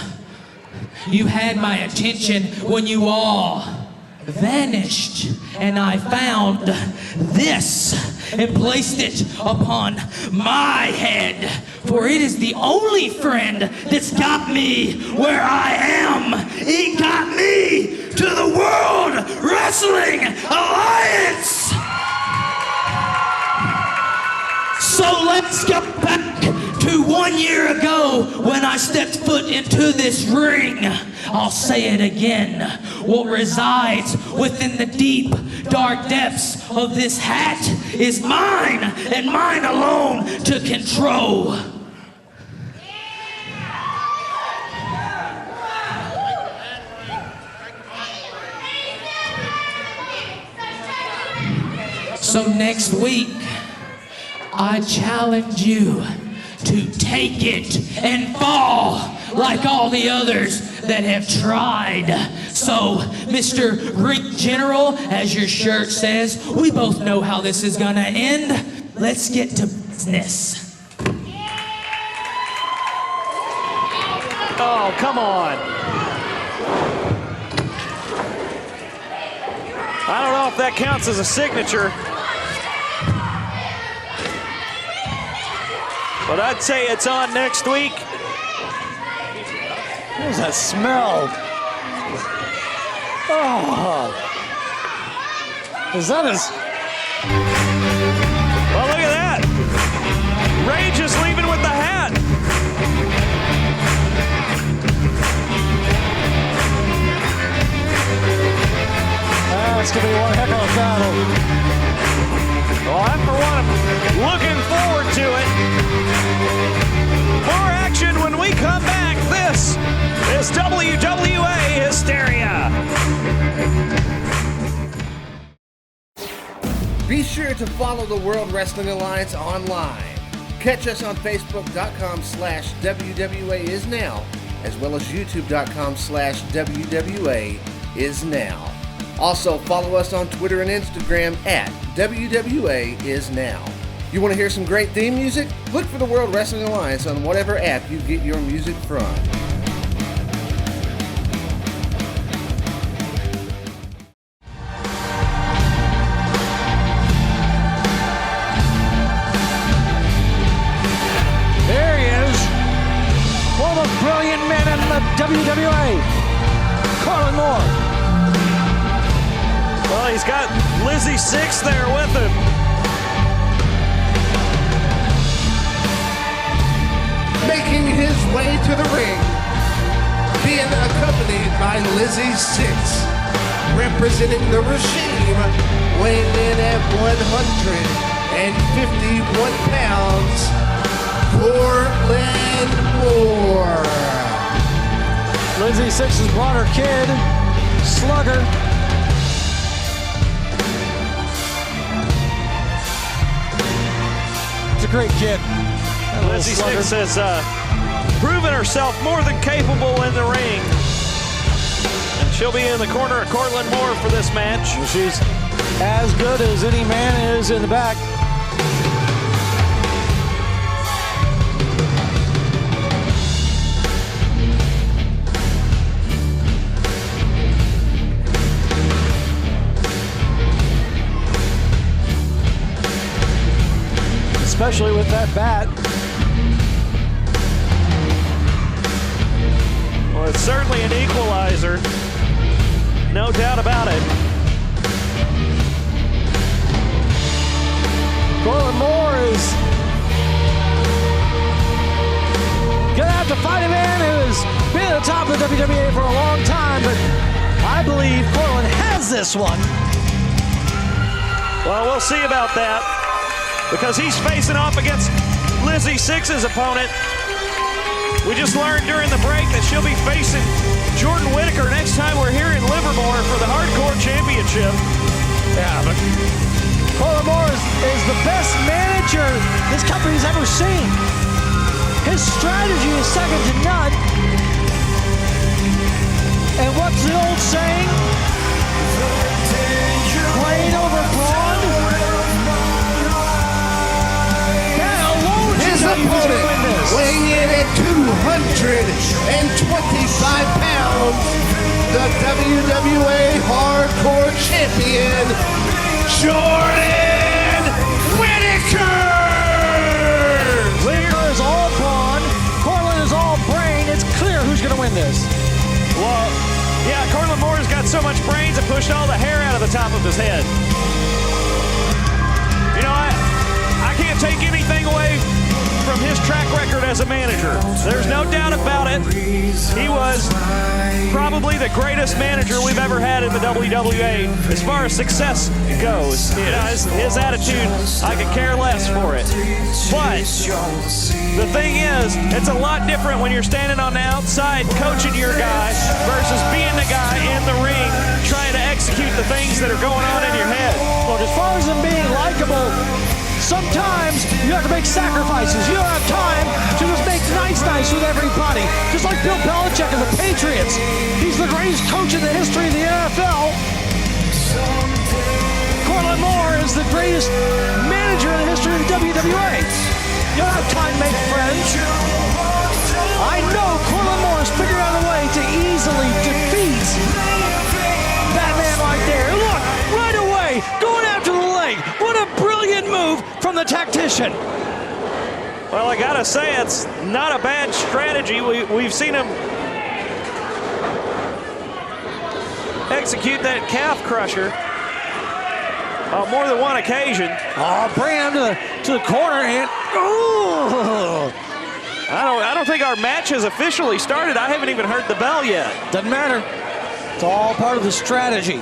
you had my attention when you all vanished, and I found this and placed it upon my head, for it is the only friend that's got me where I am. It got me to the World Wrestling Alliance. So let's go back to 1 year ago when I stepped foot into this ring. I'll say it again. What resides within the deep, dark depths of this hat is mine and mine alone to control. So next week, I challenge you to take it and fall like all the others that have tried. So, Mr. Greek General, as your shirt says, we both know how this is gonna end. Let's get to business. Oh, come on. I don't know if that counts as a signature. But I'd say it's on next week. What's that smell? Oh. Is that his? Well, look at that. Rage is leaving with the hat. That's going to be one heck of a battle. Well, I, for one, am looking forward to it. More action when we come back. This is WWA Hysteria. Be sure to follow the World Wrestling Alliance online. Catch us on Facebook.com/WWAIsNow, as well as YouTube.com/WWAIsNow. Also, follow us on Twitter and Instagram at WWAIsNow. You want to hear some great theme music? Look for the World Wrestling Alliance on whatever app you get your music from. There he is. One of the brilliant men in the WWA. Cortland Moore. Well, he's got Lizzy Sixx there with him. Making his way to the ring, being accompanied by Lizzy Sixx, representing the regime, weighing in at 151 pounds, Cortland Moore. Lizzy Sixx has brought her kid, Slugger. It's a great kid. Lizzy Sixx has proven herself more than capable in the ring. And she'll be in the corner of Cortland Moore for this match. Well, she's as good as any man is in the back. Especially with that bat. Well, it's certainly an equalizer. No doubt about it. Cortland Moore is gonna have to fight a man who's been at the top of the WWA for a long time, but I believe Cortland has this one. Well, we'll see about that, because he's facing off against Lizzy Sixx's opponent. We just learned during the break that she'll be facing Jordan Whittaker next time we're here in Livermore for the Hardcore Championship. Yeah, but Cortland Moore is the best manager this company's ever seen. His strategy is second to none. And what's the old saying? Brain over brawn. That alone His opponent, weighing in at 225 pounds, the WWA Hardcore Champion, Jordan Whittaker! Whittaker is all brawn, Cortland is all brain. It's clear who's going to win this. Well, yeah, Cortland Moore's got so much brains it pushed all the hair out of the top of his head. You know, I can't take anything away from his track record as a manager. There's no doubt about it. He was probably the greatest manager we've ever had in the WWA as far as success goes. You know, his attitude, I could care less for it. But the thing is, it's a lot different when you're standing on the outside coaching your guy versus being the guy in the ring trying to execute the things that are going on in your head. Look, as far as him being likable, sometimes you have to make sacrifices. You don't have time to just make nice with everybody. Just like Bill Belichick and the Patriots. He's the greatest coach in the history of the NFL. Cortland Moore is the greatest manager in the history of the WWA. You don't have time to make friends. I know Cortland Moore has figured out a way to easily defeat that man right there. Look, right away, going after the leg. What a brilliant move from the tactician. Well, I gotta say, it's not a bad strategy. We've seen him execute that calf crusher on more than one occasion. Oh, bring him to the corner and oh! I don't think our match has officially started. I haven't even heard the bell yet. Doesn't matter. It's all part of the strategy.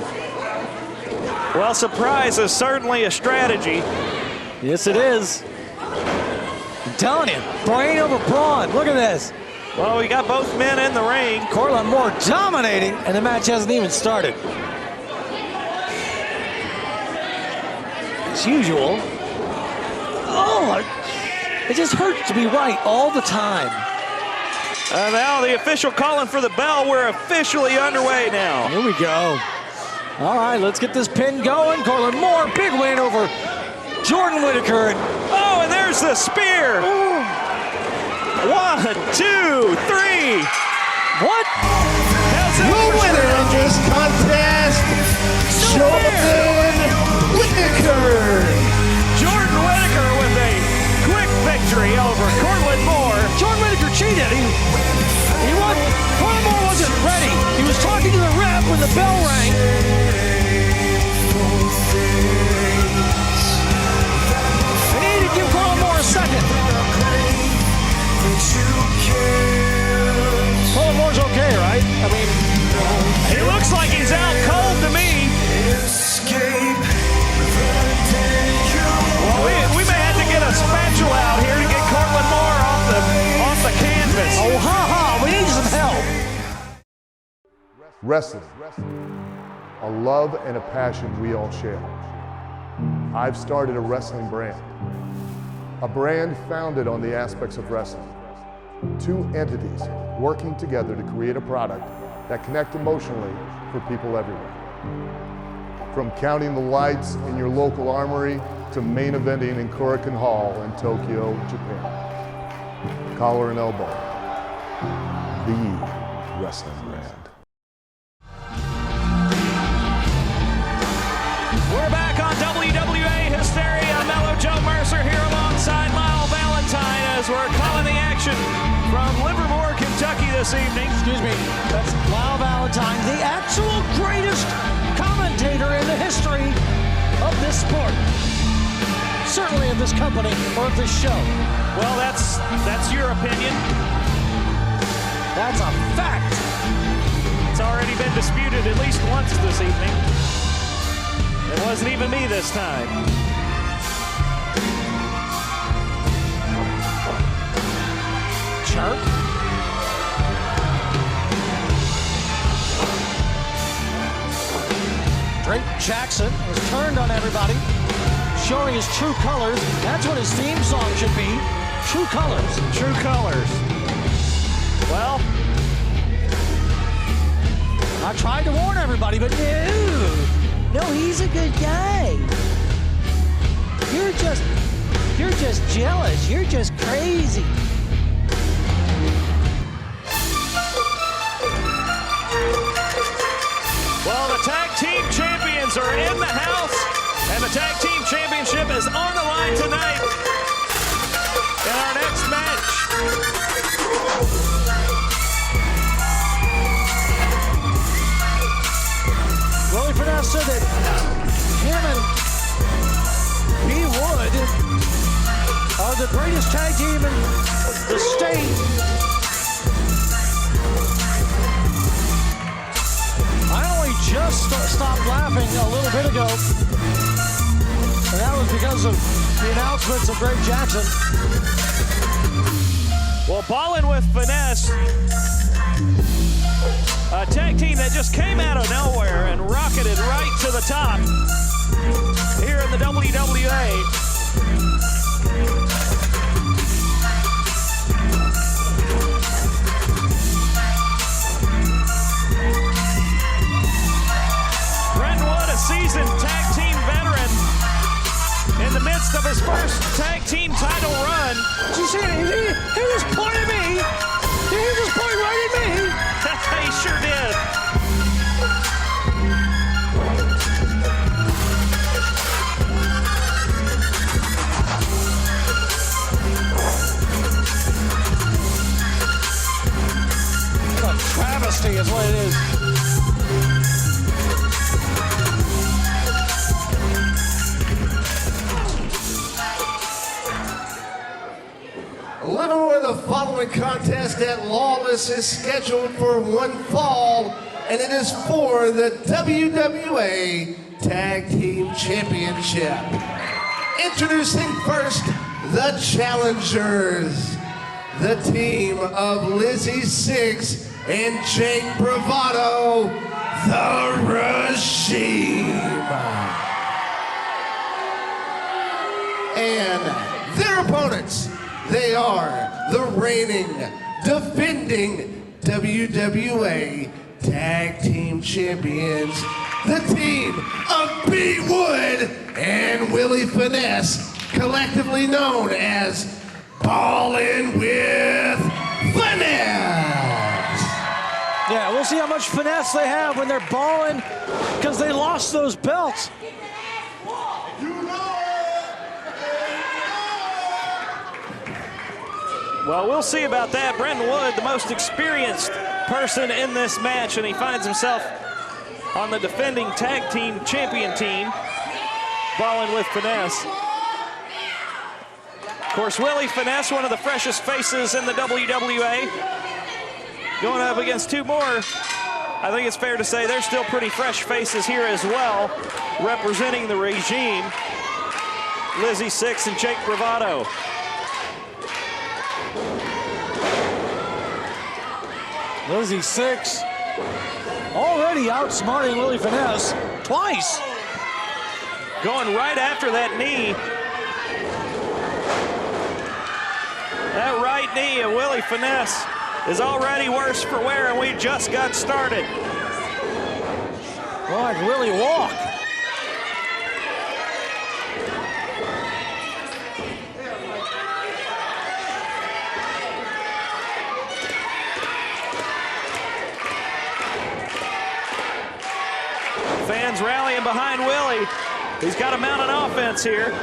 Well, surprise is certainly a strategy. Yes, it is. I'm telling you, brain over brawn. Look at this. Well, we got both men in the ring. Cortland Moore dominating, and the match hasn't even started. As usual. Oh, It just hurts to be right all the time. Now the official calling for the bell. We're officially underway now. Here we go. All right, let's get this pin going. Cortland Moore, big win over Jordan Whittaker. Oh, and there's the spear. 1, 2, 3. What? The winner of this contest, Jordan Whittaker. Jordan Whittaker with a quick victory over Cortland Moore. Jordan Whittaker cheated. He won. Cortland Moore wasn't ready. He was talking to the ref when the bell rang. They needed to give Cortland Moore a second. Cortland Moore's okay, right? I mean, he looks like he's out cold to me. Well, we may have to get a spatula out here to get Cortland Moore off the canvas. Oh, ha, we need some help. Wrestling, a love and a passion we all share. I've started a wrestling brand, a brand founded on the aspects of wrestling. Two entities working together to create a product that connect emotionally for people everywhere. From counting the lights in your local armory to main eventing in Korakuen Hall in Tokyo, Japan. Collar and elbow, the wrestling brand. We're back on WWA Hysteria. Mellow Joe Mercer here alongside Lyle Valentine as we're calling the action from Livermore, Kentucky this evening. Excuse me, that's Lyle Valentine, the actual greatest commentator in the history of this sport. Certainly of this company or of this show. Well, that's your opinion. That's a fact. It's already been disputed at least once this evening. It wasn't even me this time. Sharp. Drake Jaxon has turned on everybody, showing his true colors. That's what his theme song should be. True colors. True colors. Well, I tried to warn everybody, but no, he's a good guy. You're just jealous. You're just crazy. well, the Tag Team Champions are in the house, and the Tag Team Championship is on the line tonight in our next match. Willie Finesse said that him and B. Wood are the greatest tag team in the state. I only just stopped laughing a little bit ago, and that was because of the announcements of Drake Jaxon. Well, Ballin with Finesse, a tag team that just came out of nowhere and rocketed right to the top here in the WWA. Seasoned tag team veteran in the midst of his first tag team title run. Did you see it? He just pointed at me. He just pointed right at me. He sure did. What a travesty is what it is. Livermore, the following contest at Lawless is scheduled for one fall, and it is for the WWA Tag Team Championship. Introducing first, the challengers, the team of Lizzy, Sixx, and Jake Bravado, the Regime. And their opponents, They are the reigning, defending WWA Tag Team Champions, the team of B. Wood and Willie Finesse, collectively known as Ballin with Finesse. Yeah, we'll see how much finesse they have when they're balling, because they lost those belts. Well, we'll see about that. Brenton Wood, the most experienced person in this match, and he finds himself on the defending tag team champion team, Ballin with Finesse. Of course, Willie Finesse, one of the freshest faces in the WWA, going up against two more. I think it's fair to say they're still pretty fresh faces here as well, representing the regime. Lizzy, Sixx, and Jake Bravado. Lizzy, Sixx, already outsmarting Willie Finesse twice. Going right after that knee. That right knee of Willie Finesse is already worse for wear, and we just got started. Like Willie walk. Fans rallying behind Willie. He's got to mount an offense here.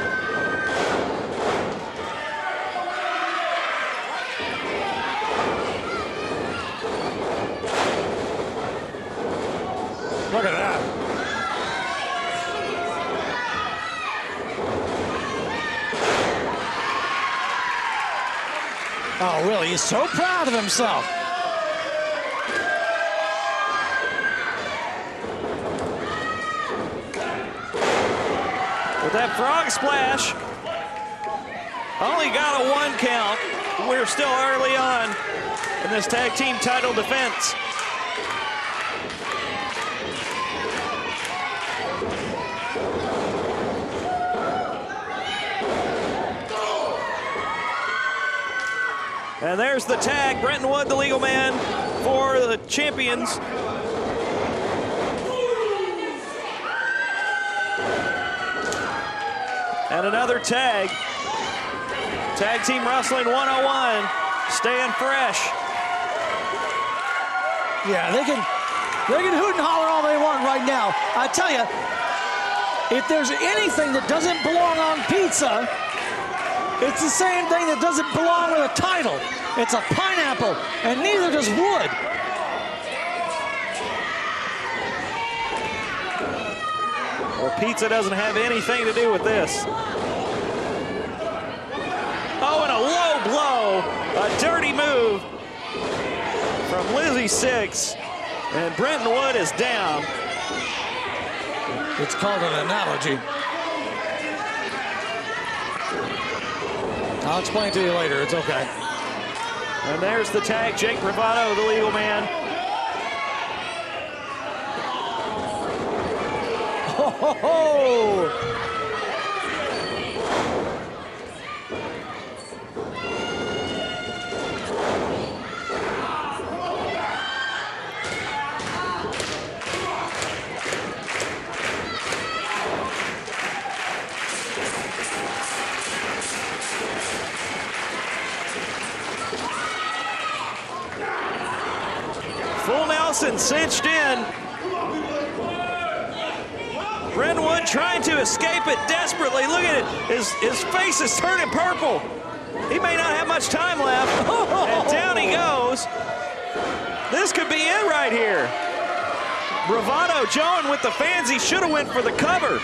Look at that. Oh, Willie is so proud of himself. With that frog splash, only got a 1 count. We're still early on in this tag team title defense. And there's the tag. Brenton Wood, the legal man for the champions. And another tag. Tag Team Wrestling 101, staying fresh. Yeah, they can hoot and holler all they want right now. I tell you, if there's anything that doesn't belong on pizza, it's the same thing that doesn't belong with a title. It's a pineapple, and neither does wood. Well, pizza doesn't have anything to do with this. Oh, and a low blow, a dirty move from Lizzy, Sixx, and Brenton Wood is down. It's called an analogy. I'll explain to you later, it's okay. And there's the tag, Jake Bravado, the legal man. Ho, ho, ho. Full Nelson cinched in. Brenton Wood trying to escape it desperately. Look at it. His face is turning purple. He may not have much time left. And down he goes. This could be it right here. Bravado Joan with the fans. He should have went for the cover.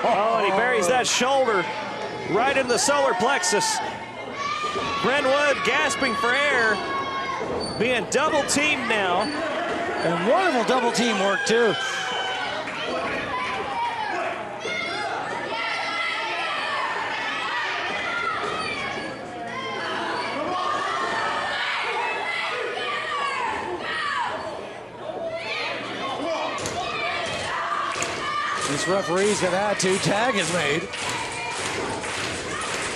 Oh, and he buries that shoulder right in the solar plexus. Brenton Wood gasping for air, being double teamed now. And wonderful double team work too. This referee's got attitude. Tag is made.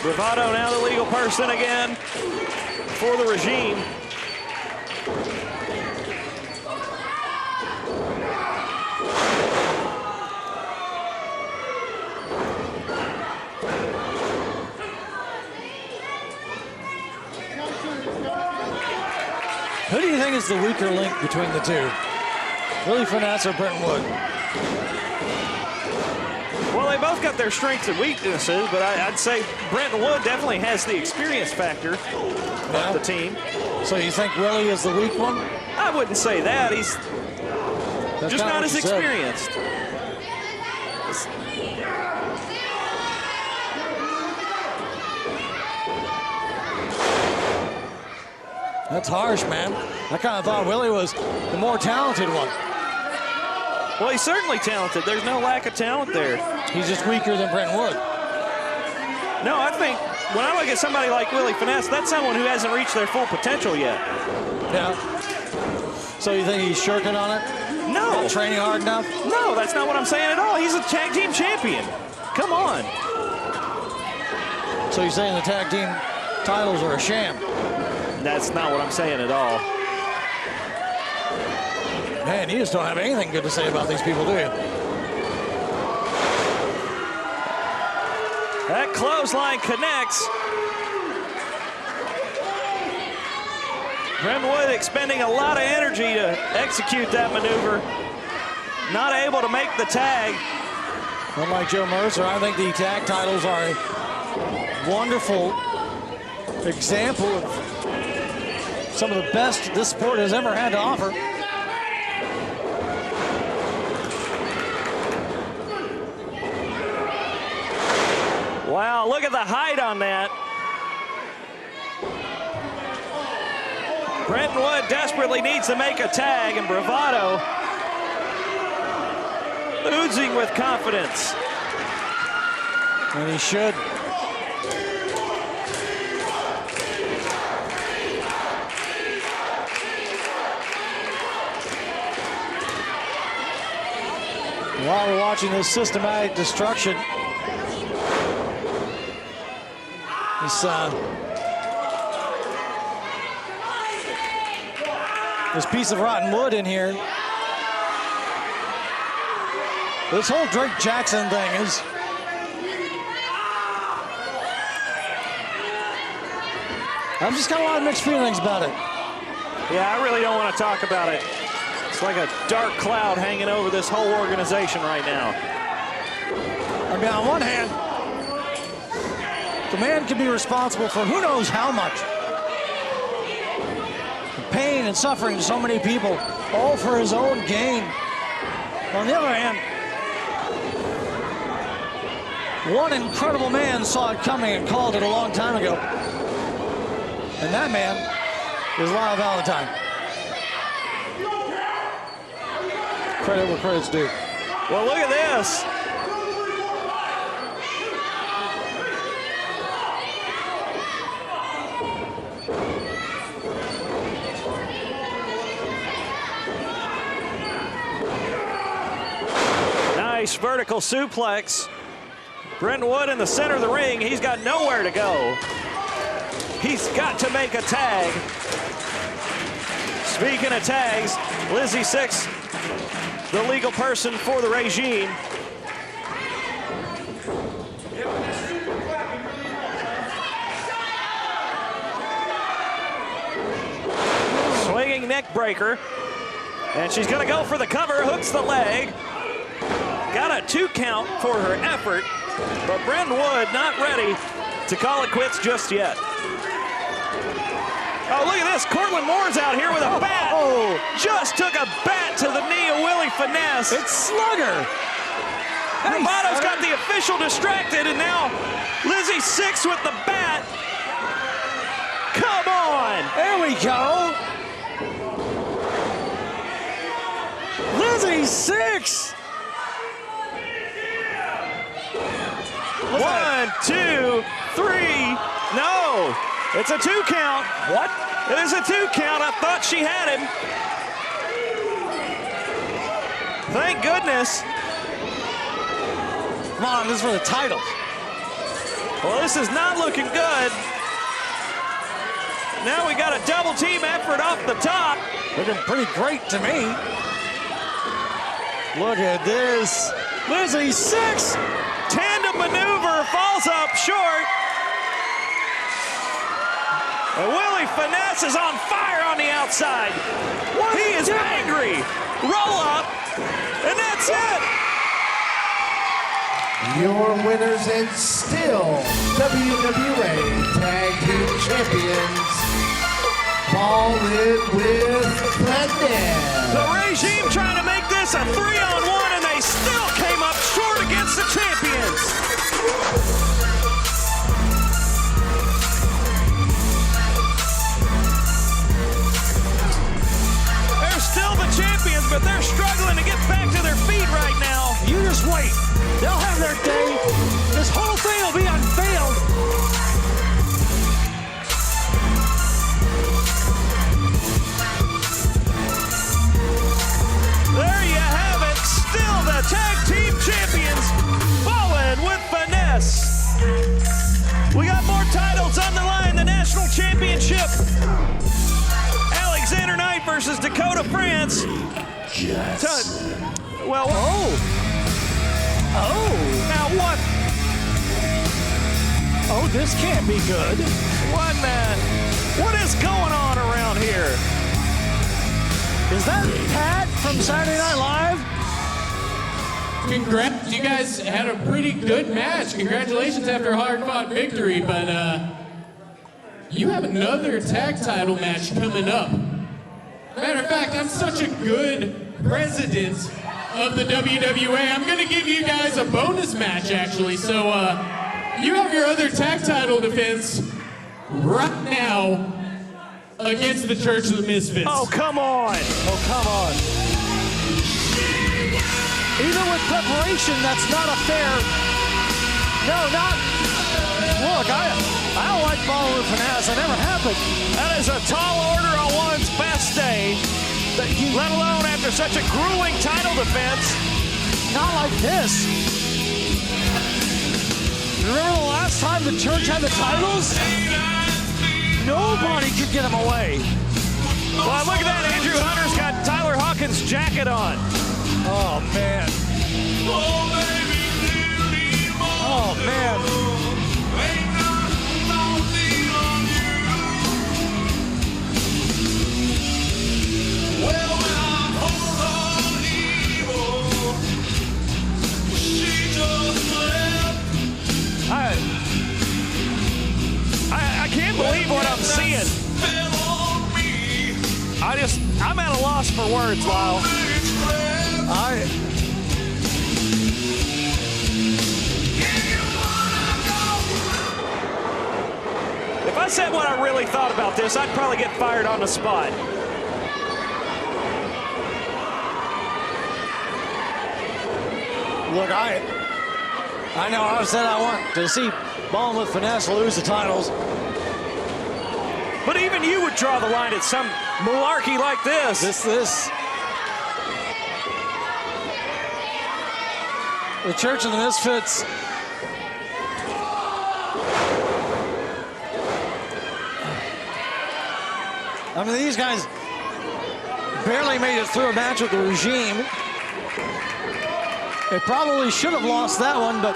Bravado now the legal person again for the regime. Who do you think is the weaker link between the two? Willie Finesse or Brent Wood? Well, they both got their strengths and weaknesses, but I'd say Brent Wood definitely has the experience factor of the team. So you think Willie is the weak one? I wouldn't say that. He's just not as experienced. That's harsh, man. I kind of thought Willie was the more talented one. Well, he's certainly talented. There's no lack of talent there. He's just weaker than Brent Wood. No, I think when I look at somebody like Willie Finesse, that's someone who hasn't reached their full potential yet. Yeah. So you think he's shirking on it? No. Not training hard enough? No, that's not what I'm saying at all. He's a tag team champion. Come on. So you're saying the tag team titles are a sham? That's not what I'm saying at all. Man, you just don't have anything good to say about these people, do you? That clothesline connects. Brentwood expending a lot of energy to execute that maneuver. Not able to make the tag. Unlike Joe Mercer, I think the tag titles are a wonderful example of some of the best this sport has ever had to offer. Wow, look at the height on that. Brentwood desperately needs to make a tag, and Bravado oozing with confidence. And he should. While we're watching this systematic destruction, this piece of rotten wood in here. This whole Drake Jaxon thing is I've just got a lot of mixed feelings about it. Yeah, I really don't want to talk about it. It's like a dark cloud hanging over this whole organization right now. I mean, on one hand, the man can be responsible for who knows how much. Pain and suffering to so many people, all for his own gain. On the other hand, one incredible man saw it coming and called it a long time ago. And that man is Lyle Valentine. Credit where credit's due. Well, look at this. Nice vertical suplex. Brentwood in the center of the ring. He's got nowhere to go. He's got to make a tag. Speaking of tags, Lizzy Sixx, the legal person for the regime. Swinging neck breaker. And she's gonna go for the cover, hooks the leg. Got a 2 count for her effort, but Brentwood not ready to call it quits just yet. Oh, look at this. Cortland Moore's out here with a bat. Oh. Just took a bat to the knee of Willie Finesse. It's Slugger. Bravado's got the official distracted, and now Lizzy Sixx with the bat. Come on. There we go. Lizzy Sixx. 1, 2, 3. No. It's a 2 count. What? It is a 2 count. I thought she had him. Thank goodness. Come on, this is for the titles. Well, this is not looking good. Now we got a double team effort off the top. Looking pretty great to me. Look at this. Lizzy, Sixx. Tandem maneuver, falls up short. And Willie Finesse is on fire on the outside. He is angry. Roll up, and that's it. Your winners and still WWA Tag Team Champions, Ballin with Finesse. The regime trying to make this a 3-on-1, and they still came up short against the champions. They're still the champions, but they're struggling to get back to their feet right now. You just wait. They'll have their day. This whole thing will be unveiled. There you have it. Still the tag team champions. Ballin with Finesse. We got more titles on the line. The National Championship. Alexander Knight versus Dakota France. Well, now what? Oh, this can't be good. What is going on around here? Is that Pat from Saturday Night Live? Congrats, you guys had a pretty good match. Congratulations after a hard-fought victory, but you have another tag title match coming up. Matter of fact, I'm such a good president of the WWA. I'm gonna give you guys a bonus match, actually. So you have your other tag title defense right now against the Church of the Misfits. Oh, come on. Oh, come on. Even with preparation, that's not a fair. No, not. Look, I don't like Ballin with Finesse. I never have been. That is a tall order on one's best day, let alone after such a grueling title defense. Not like this. Remember the last time the Church had the titles? Nobody could get them away. Well, look at that. Andrew Hunter's got Tyler Hawkins' jacket on. Oh, man. Oh, man. I can't believe what I'm seeing. I'm at a loss for words, Lyle. If I said what I really thought about this, I'd probably get fired on the spot. Look, I know I said I want to see Ballin with Finesse lose the titles. But even you would draw the line at some malarkey like this. The Church of the Misfits. I mean, these guys barely made it through a match with the regime. They probably should have lost that one, but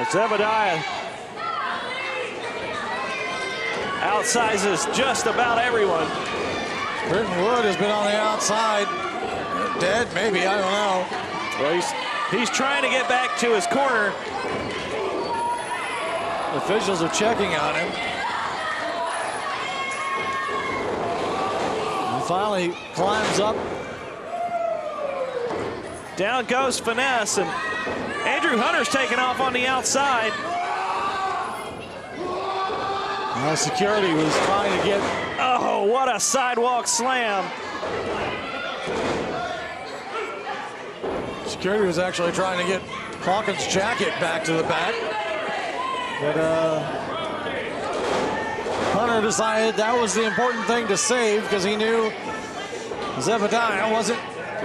Zebediah outsizes just about everyone. Britton Wood has been on the outside. Dead, maybe, I don't know. Well, he's trying to get back to his corner. Officials are checking on him. He finally climbs up. Down goes Finesse, and Andrew Hunter's taking off on the outside. Now security was trying to get... Oh, what a sidewalk slam. Security was actually trying to get Hawkins' jacket back to the back. But Hunter decided that was the important thing to save because he knew Zebediah wasn't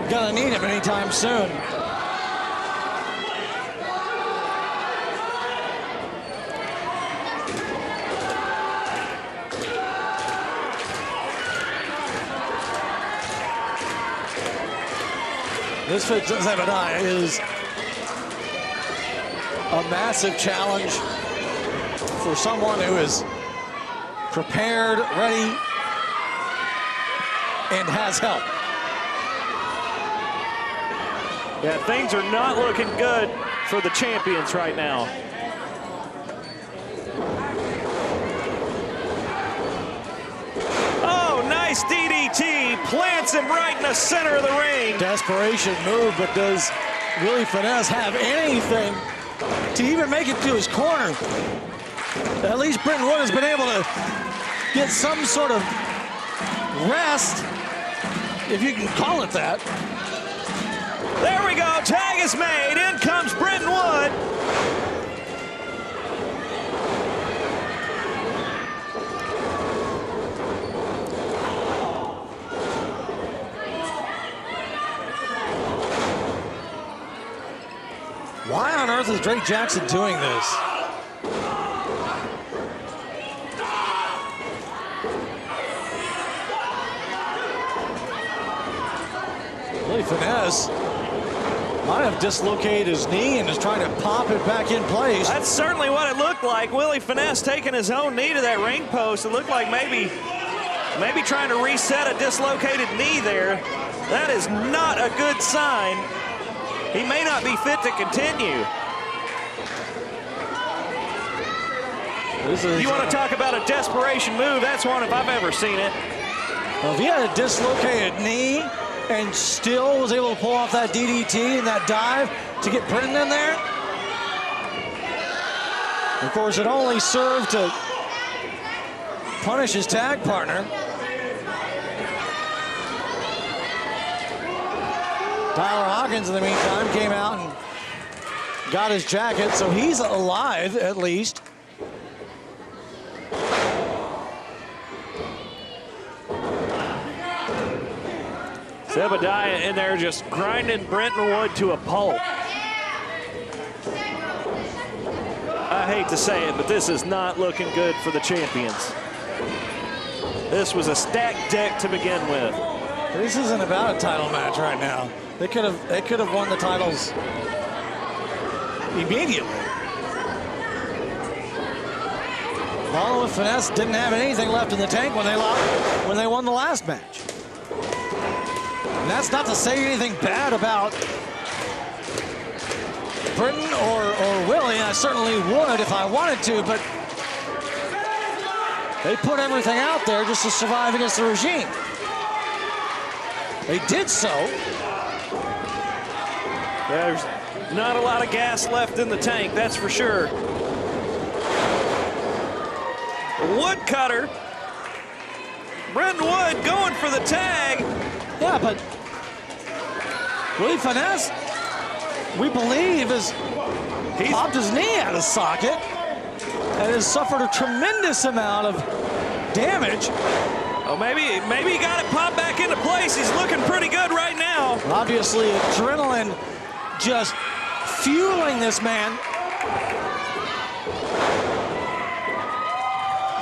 gonna need him anytime soon. This for Zebediah is a massive challenge for someone who is prepared, ready, and has help. Yeah, things are not looking good for the champions right now. Oh, nice DDT. Plants him right in the center of the ring. Desperation move, but does Willie Finesse have anything to even make it to his corner? At least Britton Wood has been able to get some sort of rest, if you can call it that. There we go, tag is made. In comes Britton Wood. Why on earth is Drake Jaxon doing this? Willie Finesse might have dislocated his knee and is trying to pop it back in place. That's certainly what it looked like. Willie Finesse taking his own knee to that ring post. It looked like maybe trying to reset a dislocated knee there. That is not a good sign. He may not be fit to continue. You want to talk about a desperation move? That's one if I've ever seen it. Well, if he had a dislocated knee and still was able to pull off that DDT and that dive to get Britton in there, of course, it only served to punish his tag partner. Tyler Hawkins, in the meantime, came out and got his jacket, so he's alive at least. Zebediah in there just grinding Britton Wood to a pulp. I hate to say it, but this is not looking good for the champions. This was a stacked deck to begin with. This isn't about a title match right now. They could have won the titles immediately. Ballin with Finesse didn't have anything left in the tank when they won the last match. And that's not to say anything bad about Britton or Willie. I certainly would if I wanted to, but they put everything out there just to survive against the regime. They did so. There's not a lot of gas left in the tank, that's for sure. Woodcutter. Britton Wood going for the tag. Yeah, but Willie Finesse, we believe, he's popped his knee out of socket and has suffered a tremendous amount of damage. Oh, maybe he got it popped back into place. He's looking pretty good right now. Obviously, adrenaline just fueling this man.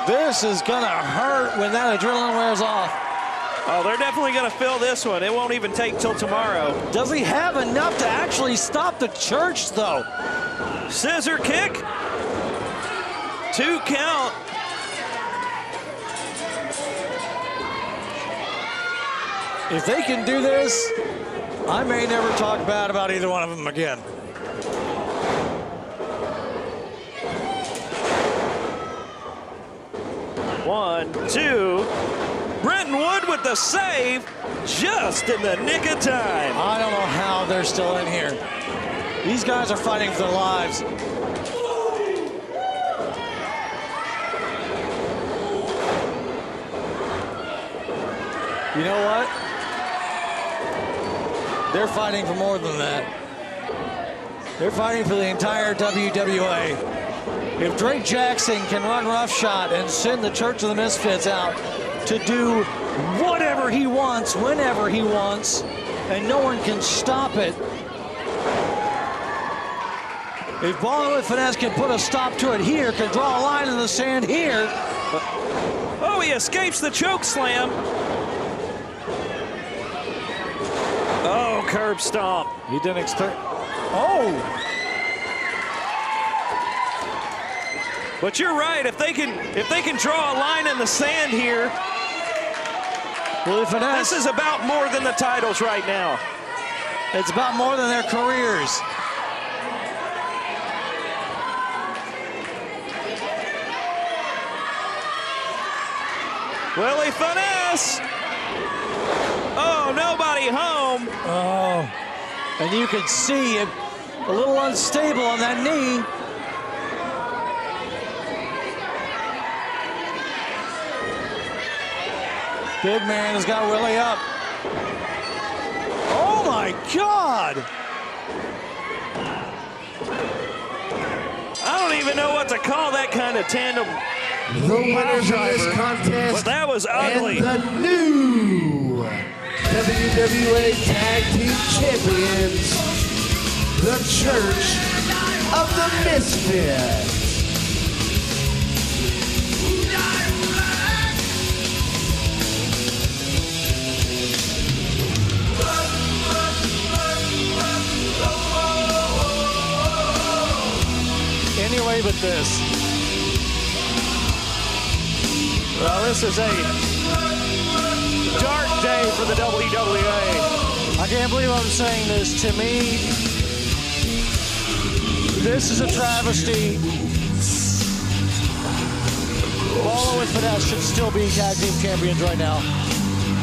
This is gonna hurt when that adrenaline wears off. Oh, they're definitely gonna fill this one. It won't even take till tomorrow. Does he have enough to actually stop the church, though? Scissor kick. 2 count. If they can do this, I may never talk bad about either one of them again. One, two. Britton Wood with the save just in the nick of time. I don't know how they're still in here. These guys are fighting for their lives. You know what? They're fighting for more than that. They're fighting for the entire WWA. If Drake Jaxon can run roughshod and send the Church of the Misfits out to do whatever he wants, whenever he wants, and no one can stop it. If Ballin with Finesse can put a stop to it here, can draw a line in the sand here. Oh, he escapes the choke slam. Oh, curb stomp. He didn't expect. Oh! But you're right. If they can draw a line in the sand here, this is about more than the titles right now. It's about more than their careers. Willie Finesse. Oh, nobody home. Oh, and you can see it a little unstable on that knee. Big man has got Willie up. Oh my God! I don't even know what to call that kind of tandem. The winners of this contest, but that was ugly. And the new WWA Tag Team Champions, the Church of the Misfits. Anyway but this. Well, this is a dark day for the WWA. I can't believe I'm saying this. To me, this is a travesty. Ballin with Finesse should still be tag team champions right now.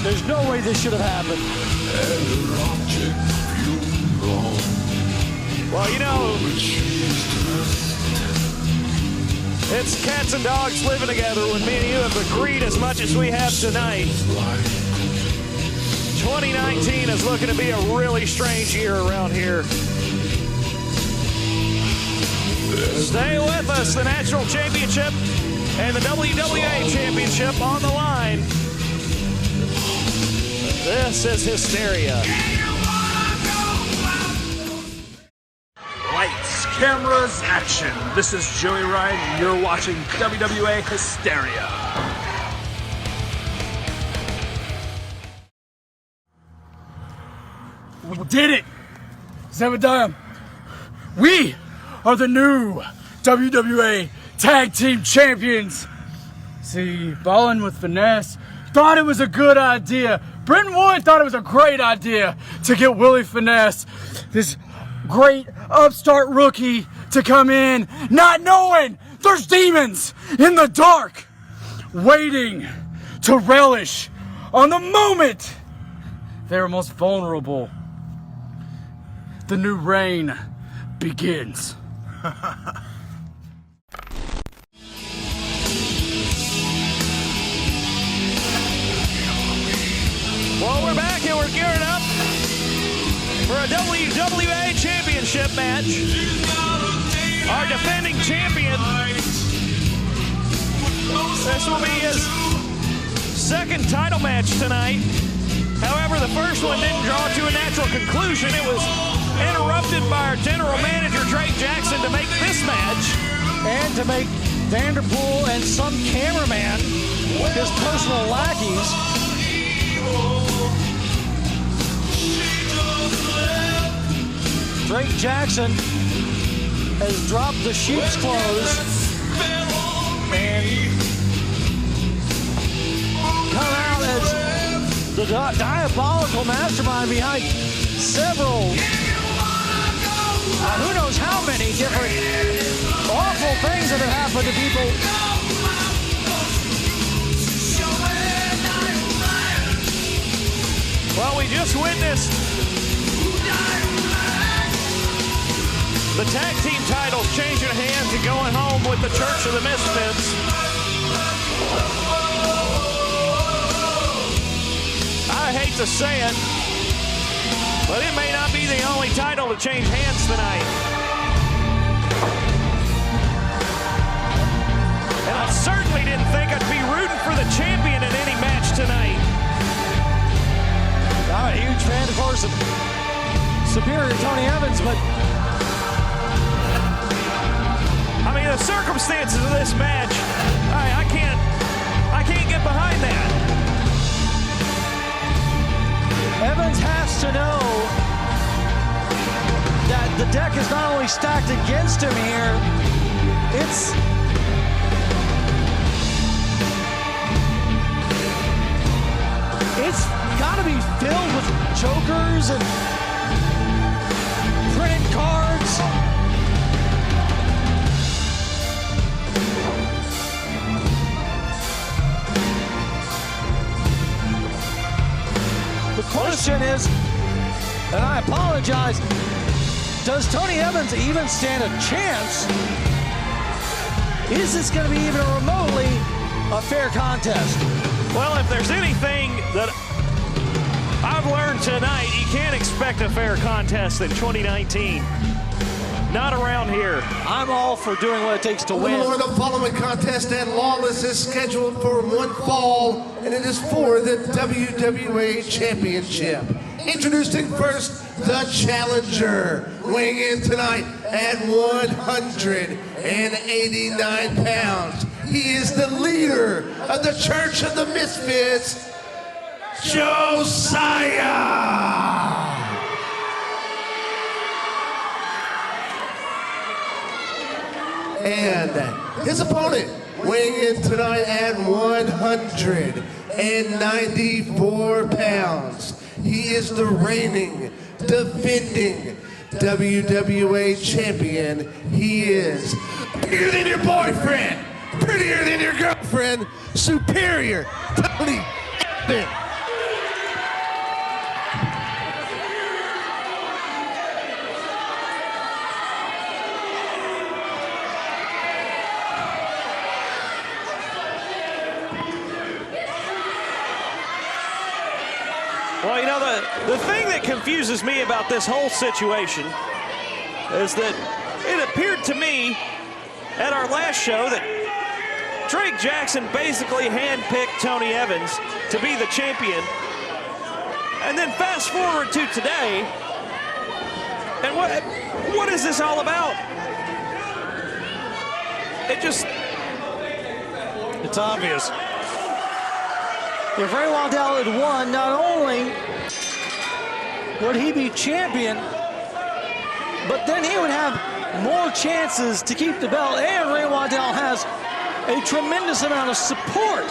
There's no way this should have happened. Well, you know, it's cats and dogs living together when me and you have agreed as much as we have tonight. 2019 is looking to be a really strange year around here. Stay with us. The National Championship and the WWA Championship on the line. This is Hysteria. Lights, cameras, action. This is Joey Ryan, and you're watching WWA Hysteria. We did it! Zebediah, we are the new WWA Tag Team Champions. See, Ballin with Finesse thought it was a good idea. Brenton Wood thought it was a great idea to get Willie Finesse, this great upstart rookie, to come in, not knowing there's demons in the dark waiting to relish on the moment they were most vulnerable. The new reign begins. Well, we're back and we're gearing up for a WWA Championship match. Our defending champion. This will be his second title match tonight. However, the first one didn't draw to a natural conclusion. It was interrupted by our general manager, Drake Jaxon, to make this match. And to make Vanderpool and some cameraman his personal lackeys. Drake Jaxon has dropped the sheep's clothes and come out as the diabolical mastermind behind several, who knows how many different awful things that have happened to people. Well, we just witnessed the tag team titles changing hands and going home with the Church of the Misfits. I hate to say it, but it may not be the only title to change hands tonight. didn't think I'd be rooting for the champion in any match tonight. I'm a huge fan, of course, of Superior Tony Evans, but I mean, the circumstances of this match, I can't get behind that. Evans has to know that the deck is not only stacked against him here, it's got to be filled with jokers and printed cards. The question is, and I apologize, does Tony Evans even stand a chance? Is this going to be even remotely a fair contest? Well, if there's anything that I've learned tonight, you can't expect a fair contest in 2019. Not around here. I'm all for doing what it takes to win. The following contest at Lawless is scheduled for one fall, and it is for the WWA Championship. Introducing first, the challenger, weighing in tonight at 189 pounds. He is the leader of the Church of the Misfits, Josiah. And his opponent, weighing in tonight at 194 pounds. He is the reigning, defending WWA champion. He is prettier than your boyfriend, prettier than your girlfriend, Superior Tony Evans. Well, you know, the thing that confuses me about this whole situation is that it appeared to me at our last show that Drake Jaxon basically handpicked Tony Evans to be the champion. And then fast forward to today, and what is this all about? It's obvious. If Ray Waddell had won, not only would he be champion, but then he would have more chances to keep the belt, and Ray Waddell has a tremendous amount of support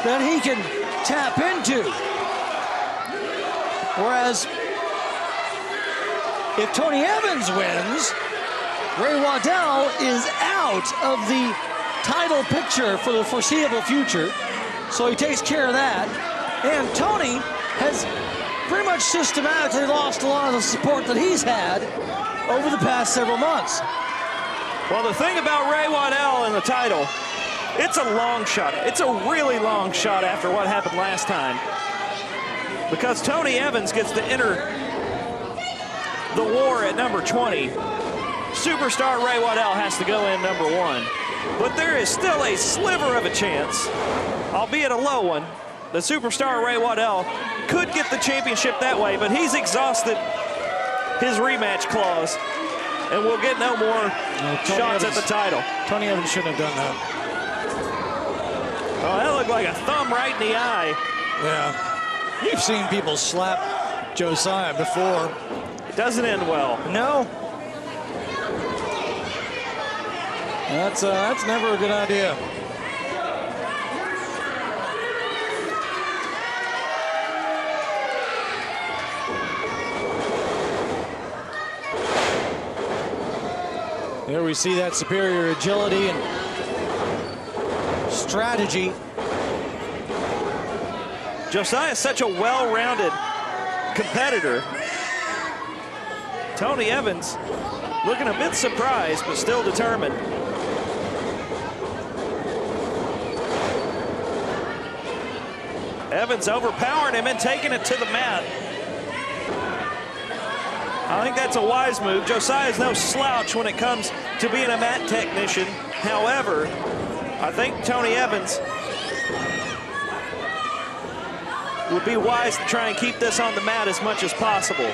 that he can tap into. Whereas if Tony Evans wins, Ray Waddell is out of the title picture for the foreseeable future. So he takes care of that. And Tony has pretty much systematically lost a lot of the support that he's had over the past several months. Well, the thing about Ray Waddell and the title, it's a long shot. It's a really long shot after what happened last time. Because Tony Evans gets to enter the war at number 20. Superstar Ray Waddell has to go in number 1. But there is still a sliver of a chance, albeit a low one. The superstar Ray Waddell could get the championship that way, but he's exhausted his rematch clause, and we'll get no more shots at the title. Tony Evans shouldn't have done that. Oh, that looked like a thumb right in the eye. Yeah. You've seen people slap Josiah before. It doesn't end well. No. That's never a good idea. There we see that superior agility and strategy. Josiah is such a well-rounded competitor. Tony Evans looking a bit surprised, but still determined. Evans overpowering him and taking it to the mat. I think that's a wise move. Josiah's no slouch when it comes to being a mat technician. However, I think Tony Evans would be wise to try and keep this on the mat as much as possible.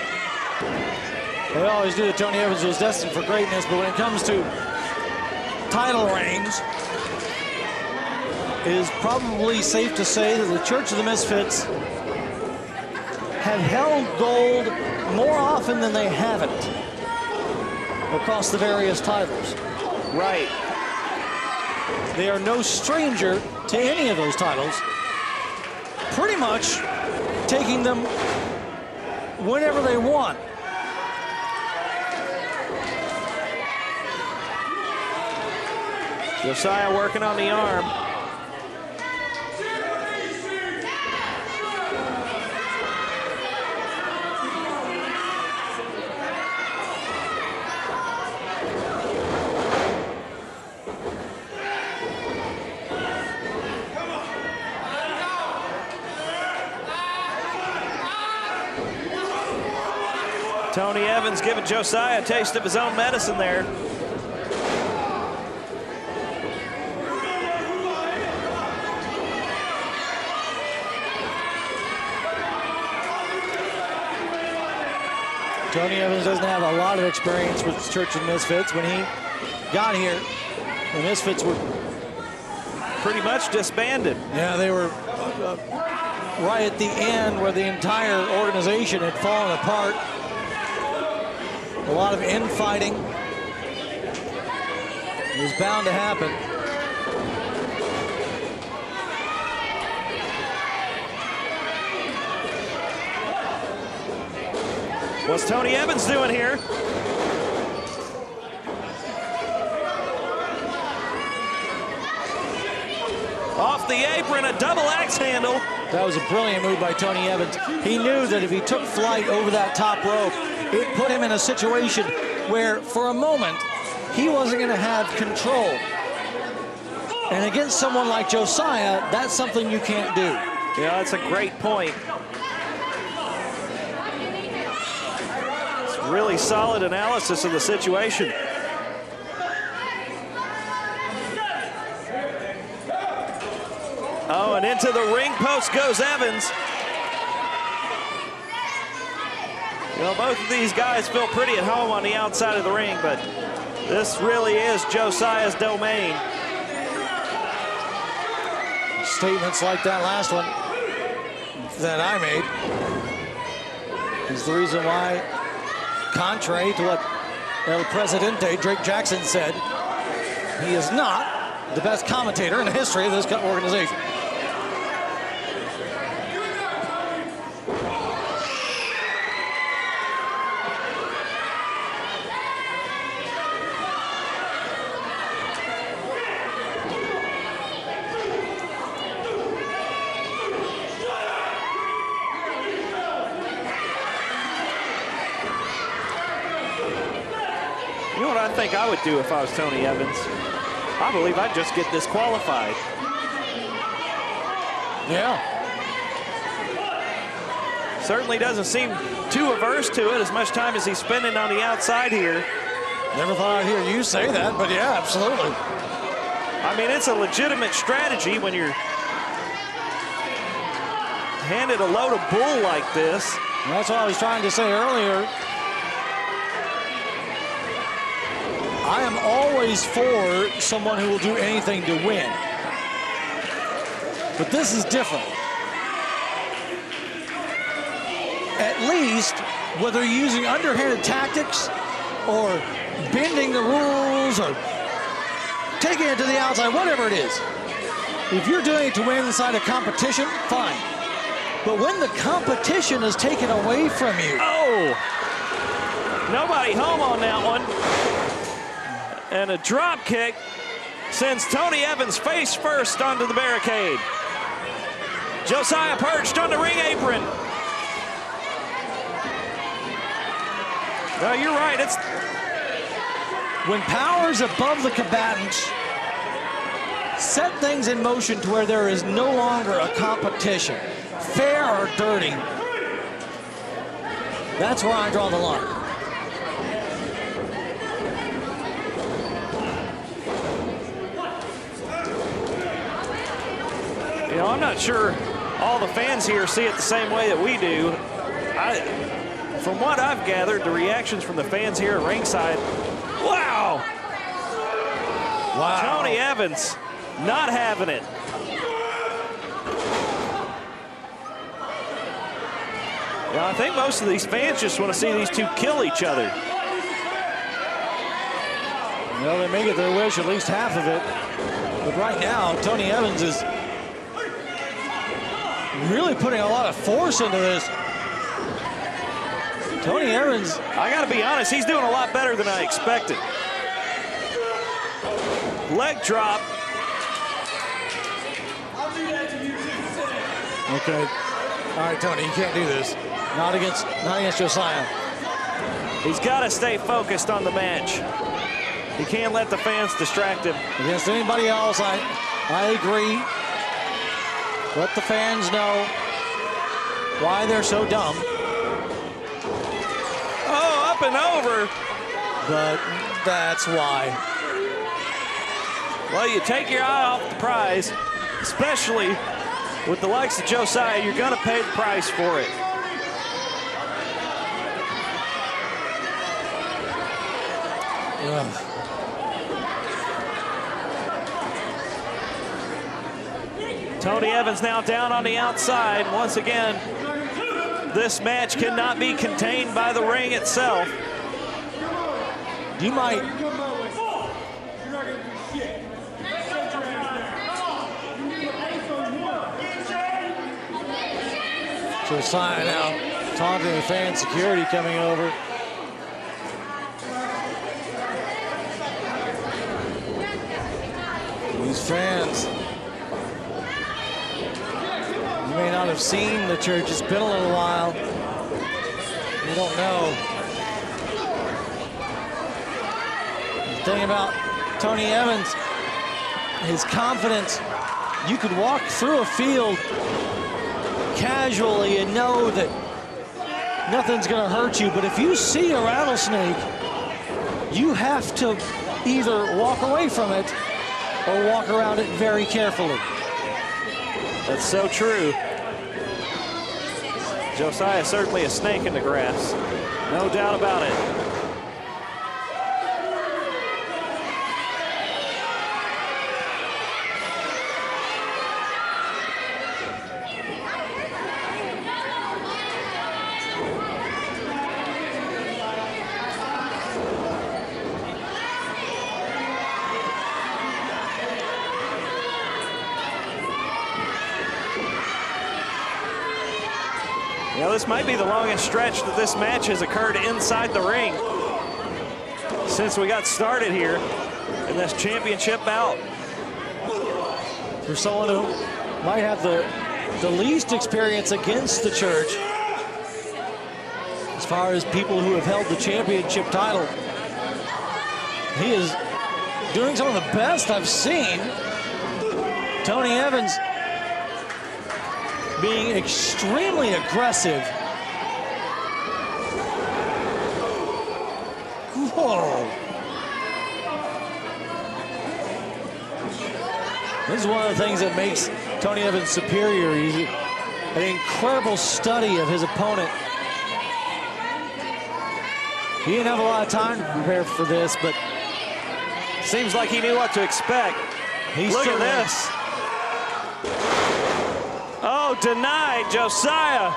They always do that. Tony Evans was destined for greatness, but when it comes to title reigns, it is probably safe to say that the Church of the Misfits have held gold more often than they haven't across the various titles. Right. They are no stranger to any of those titles, pretty much taking them whenever they want. Josiah working on the arm. Tony Evans giving Josiah a taste of his own medicine there. Tony Evans doesn't have a lot of experience with the Church of Misfits. When he got here, the Misfits were pretty much disbanded. Yeah, they were right at the end where the entire organization had fallen apart. A lot of infighting. It was bound to happen. What's Tony Evans doing here? Off the apron, a double axe handle. That was a brilliant move by Tony Evans. He knew that if he took flight over that top rope, it put him in a situation where, for a moment, he wasn't going to have control. And against someone like Josiah, that's something you can't do. Yeah, that's a great point. It's really solid analysis of the situation. Oh, and into the ring post goes Evans. You know, both of these guys feel pretty at home on the outside of the ring, but this really is Josiah's domain. Statements like that last one that I made is the reason why, contrary to what El Presidente, Drake Jaxon, said, he is not the best commentator in the history of this organization. You know what I think I would do if I was Tony Evans? I believe I'd just get disqualified. Yeah. Certainly doesn't seem too averse to it, as much time as he's spending on the outside here. Never thought I'd hear you say that, but yeah, absolutely. I mean, it's a legitimate strategy when you're handed a load of bull like this. And that's what I was trying to say earlier. I am always for someone who will do anything to win. But this is different. At least, whether you're using underhanded tactics or bending the rules or taking it to the outside, whatever it is. If you're doing it to win inside a competition, fine. But when the competition is taken away from you. Oh! Nobody home on that one. And a drop kick sends Tony Evans face first onto the barricade. Josiah perched on the ring apron. No, you're right. It's when power's above the combatants, set things in motion to where there is no longer a competition, fair or dirty. That's where I draw the line. I'm not sure all the fans here see it the same way that we do. From what I've gathered, the reactions from the fans here at ringside, wow! Wow. Tony Evans not having it. Well, I think most of these fans just want to see these two kill each other. Well, they may get their wish, at least half of it. But right now, Tony Evans is really putting a lot of force into this. Tony Evans, I got to be honest, he's doing a lot better than I expected. Leg drop. Okay. All right, Tony, you can't do this. Not against Josiah. He's got to stay focused on the match. He can't let the fans distract him. Against anybody else, I agree. Let the fans know why they're so dumb. Oh, up and over. But that's why. Well, you take your eye off the prize, especially with the likes of Josiah, you're going to pay the price for it. Ugh. Tony Evans now down on the outside. Once again, this match cannot be contained by the ring itself. You might. Josiah now talking to the fan security coming over. These fans, you may not have seen the church. It's been a little while. You don't know. The thing about Tony Evans, his confidence, you could walk through a field casually and know that nothing's gonna hurt you, but if you see a rattlesnake, you have to either walk away from it or walk around it very carefully. That's so true. Josiah is certainly a snake in the grass. No doubt about it. This might be the longest stretch that this match has occurred inside the ring since we got started here in this championship bout. For someone who might have the least experience against the church, as far as people who have held the championship title, he is doing some of the best I've seen. Tony Evans being extremely aggressive. Whoa. This is one of the things that makes Tony Evans superior. He's an incredible study of his opponent. He didn't have a lot of time to prepare for this, but seems like he knew what to expect. Look at this. Oh, denied. Josiah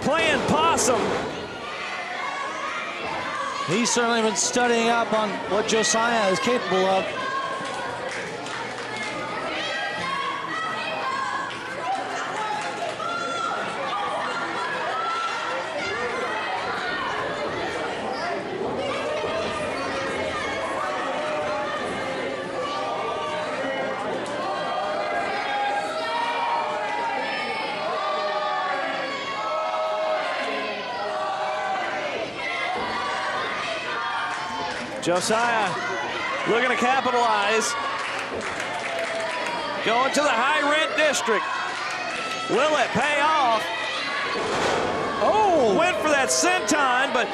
playing possum. He's certainly been studying up on what Josiah is capable of. Josiah looking to capitalize. Going to the high rent district. Will it pay off? Oh, went for that senton, but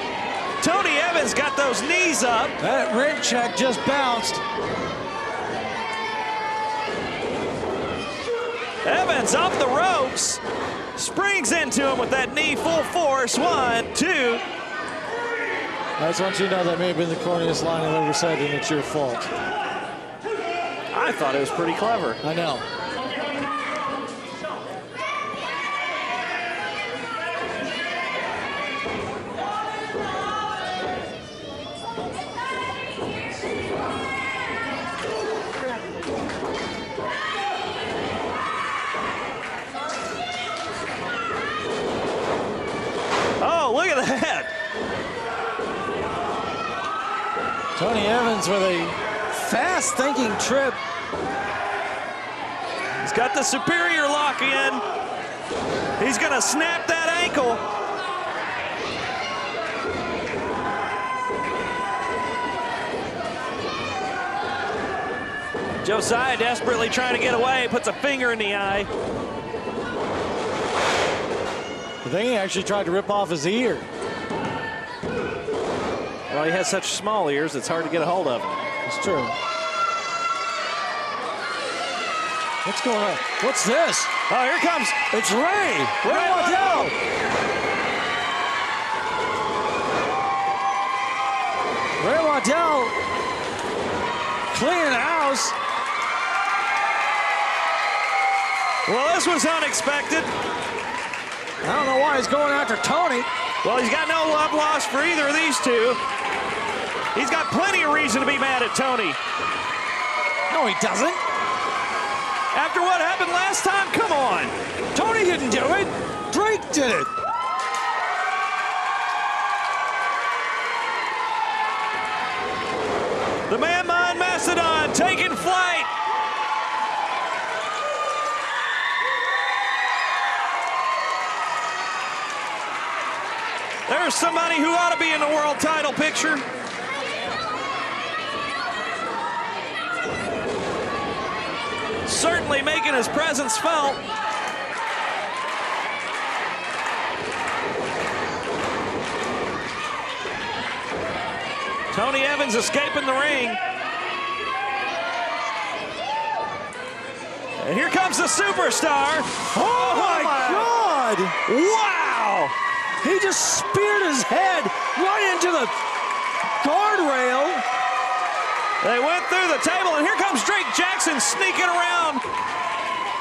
Tony Evans got those knees up. That rent check just bounced. Evans off the ropes. Springs into him with that knee full force. 1, 2. I just want you to know that may have been the corniest line I've ever said, and it's your fault. I thought it was pretty clever. I know. Oh, look at that. Tony Evans with a fast-thinking trip. He's got the superior lock in. He's gonna snap that ankle. Josiah desperately trying to get away, puts a finger in the eye. I think he actually tried to rip off his ear. Well, he has such small ears, it's hard to get a hold of him. It's true. What's going on? What's this? Oh, here comes. It's Ray Waddell. Ray Waddell cleaning the house. Well, this was unexpected. I don't know why he's going after Tony. Well, he's got no love lost for either of these two. He's got plenty of reason to be mad at Tony. No, he doesn't. After what happened last time, come on. Tony didn't do it. Drake did it. The man-mind Mastodon taking flight. There's somebody who ought to be in the world title picture. Certainly making his presence felt. Tony Evans escaping the ring. And here comes the superstar. Oh my God! Wow! He just speared his head right into the guardrail. They went through the table, and here comes Drake Jaxon sneaking around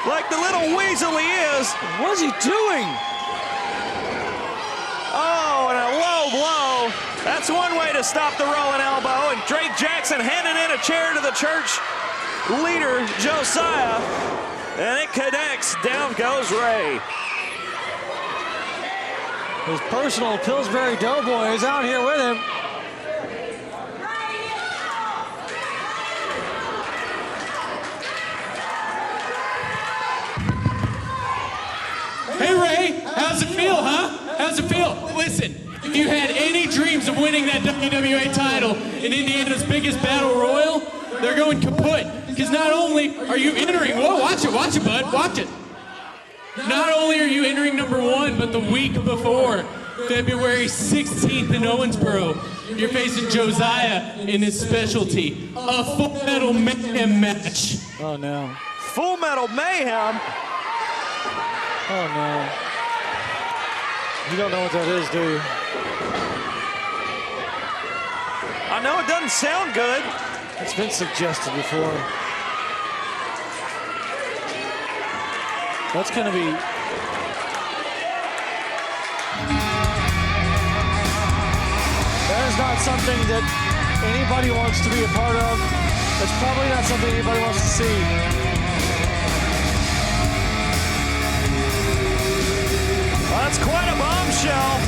like the little weasel he is. What is he doing? Oh, and a low blow. That's one way to stop the rolling elbow, and Drake Jaxon handed in a chair to the church leader, Josiah, and it connects. Down goes Ray. His personal Pillsbury Doughboy is out here with him. Hey, Ray, how's it feel, huh? How's it feel? Listen, if you had any dreams of winning that WWA title in Indiana's biggest battle royal, they're going kaput. Because not only are you entering, whoa, watch it, bud, watch it. Not only are you entering #1, but the week before, February 16th in Owensboro, you're facing Josiah in his specialty, a Full Metal Mayhem match. Oh, no. Full Metal Mayhem? Oh, no. You don't know what that is, do you? I know it doesn't sound good. It's been suggested before. That's going to be... That is not something that anybody wants to be a part of. That's probably not something anybody wants to see. Well, that's quite a bombshell.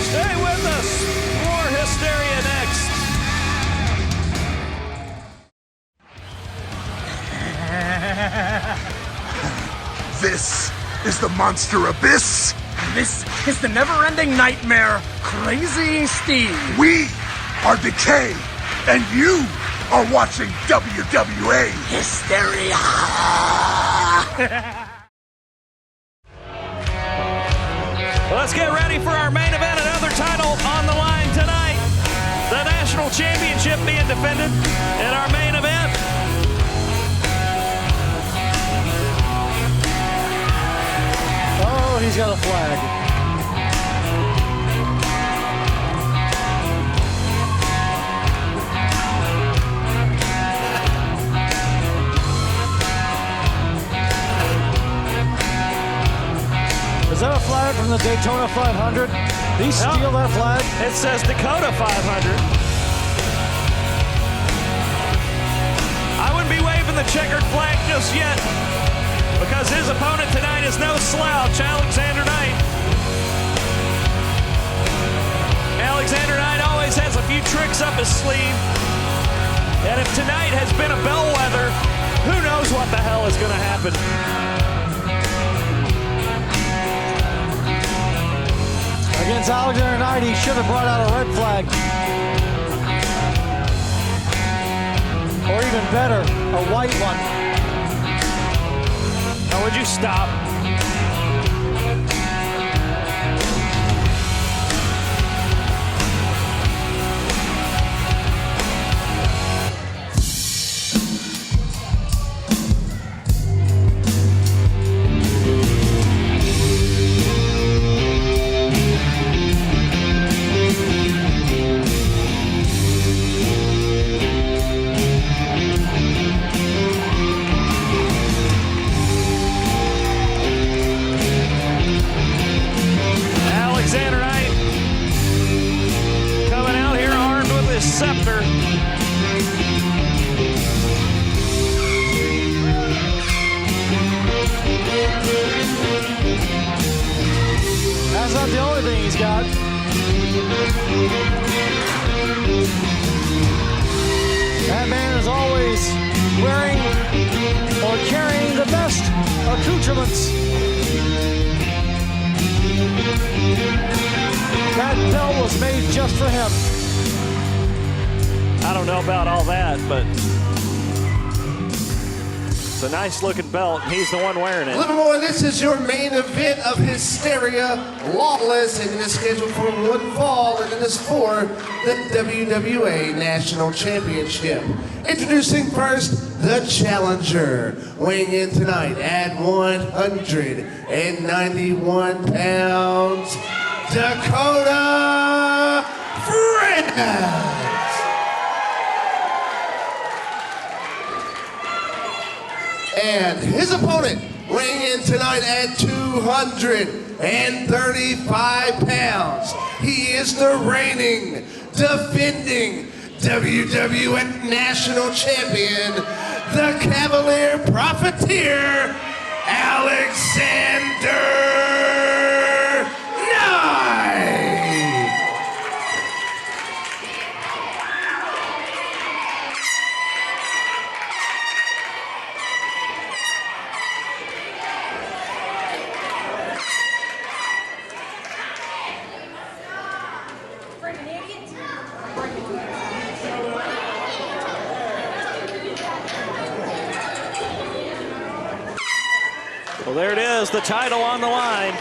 Stay with us. More Hysteria next. This is the Monster Abyss. This is the never-ending nightmare, Crazy Steve. We are Decay, and you are watching WWA Hysteria. Let's get ready for our main event. Another title on the line tonight. The National Championship being defended in our main event. got a flag. Is that a flag from the Daytona 500? Did he steal that flag? It says Dakota 500. I wouldn't be waving the checkered flag just yet because his opponent tonight is no slouch, Alexander Knight. Alexander Knight always has a few tricks up his sleeve. And if tonight has been a bellwether, who knows what the hell is going to happen. Against Alexander Knight, he should have brought out a red flag. Or even better, a white one. Now would you stop? Scepter. That's not the only thing he's got. That man is always wearing or carrying the best accoutrements. That belt was made just for him. I don't know about all that, but it's a nice looking belt. He's the one wearing it. Livermore, this is your main event of Hysteria, Lawless, and it is scheduled for one fall, and it is for the WWA National Championship. Introducing first, the challenger, weighing in tonight at 191 pounds, Dakota France. And his opponent, weighing in tonight at 235 pounds. He is the reigning, defending WWA National Champion, the Cavalier Profiteer, Alexander Knight. Well, there it is, the title on the line.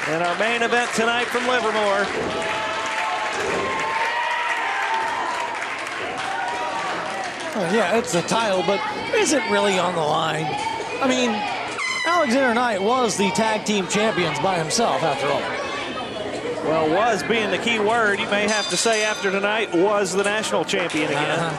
And our main event tonight from Livermore. Well, yeah, it's the title, but is it really on the line? I mean, Alexander Knight was the tag team champions by himself, after all. Well, was being the key word. You may have to say after tonight was the national champion again.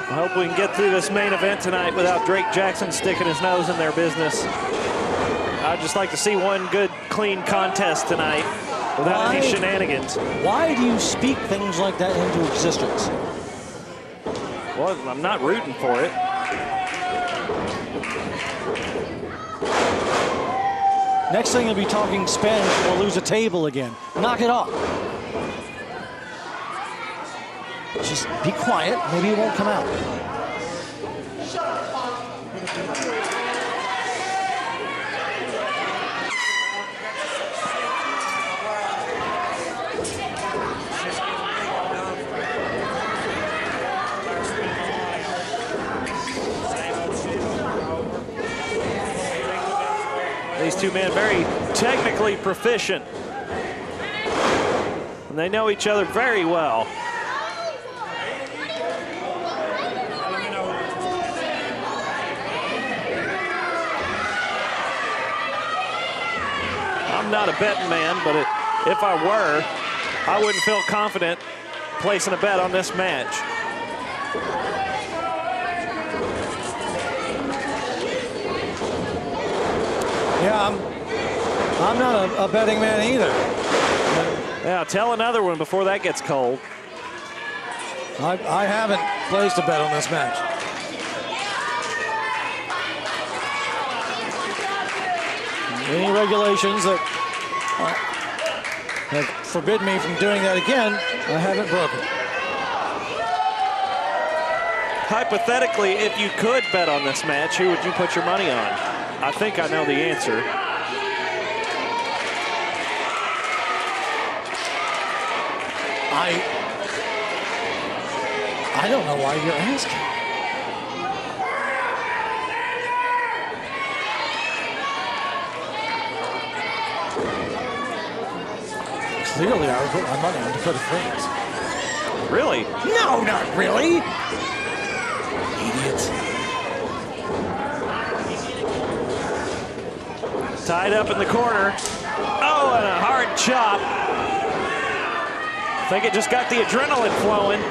I hope we can get through this main event tonight without Drake Jaxon sticking his nose in their business. I'd just like to see one good, clean contest tonight without any shenanigans. Why do you speak things like that into existence? Well, I'm not rooting for it. Next thing you'll be talking Spanish, we'll lose a table again. Knock it off. Just be quiet, maybe it won't come out. These two men very technically proficient. And they know each other very well. I'm not a betting man, but if I were, I wouldn't feel confident placing a bet on this match. Yeah, I'm not a betting man either. Yeah, tell another one before that gets cold. I haven't placed a bet on this match. Any regulations that have forbidden me from doing that again, I haven't broken. Hypothetically, if you could bet on this match, who would you put your money on? I think I know the answer. I don't know why you're asking. Clearly, I would put my money on Dakota France. Really? No, not really. Idiots. Tied up in the corner. Oh, and a hard chop. I think it just got the adrenaline flowing.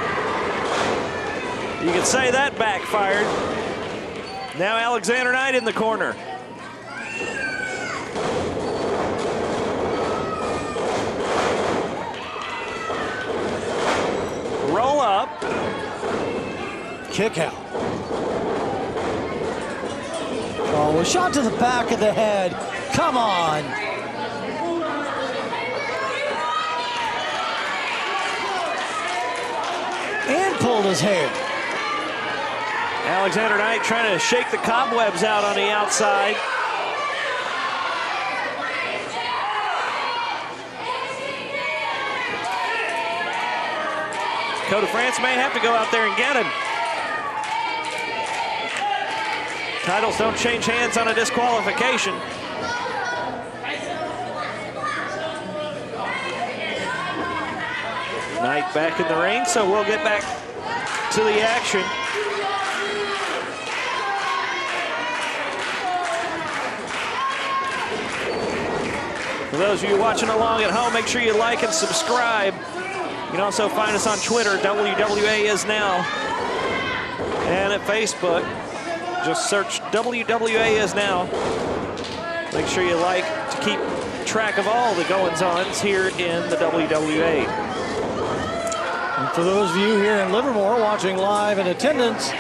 You could say that backfired. Now Alexander Knight in the corner. Roll up. Kick out. Oh, a shot to the back of the head. Come on. And pulled his hair. Alexander Knight trying to shake the cobwebs out on the outside. Dakota France may have to go out there and get him. Titles don't change hands on a disqualification. Knight back in the ring, so we'll get back to the action. For those of you watching along at home, make sure you like and subscribe. You can also find us on Twitter, WWAISNOW, and at Facebook. Just search WWAISNOW. Make sure you like to keep track of all the goings-ons here in the WWA. And for those of you here in Livermore watching live in attendance,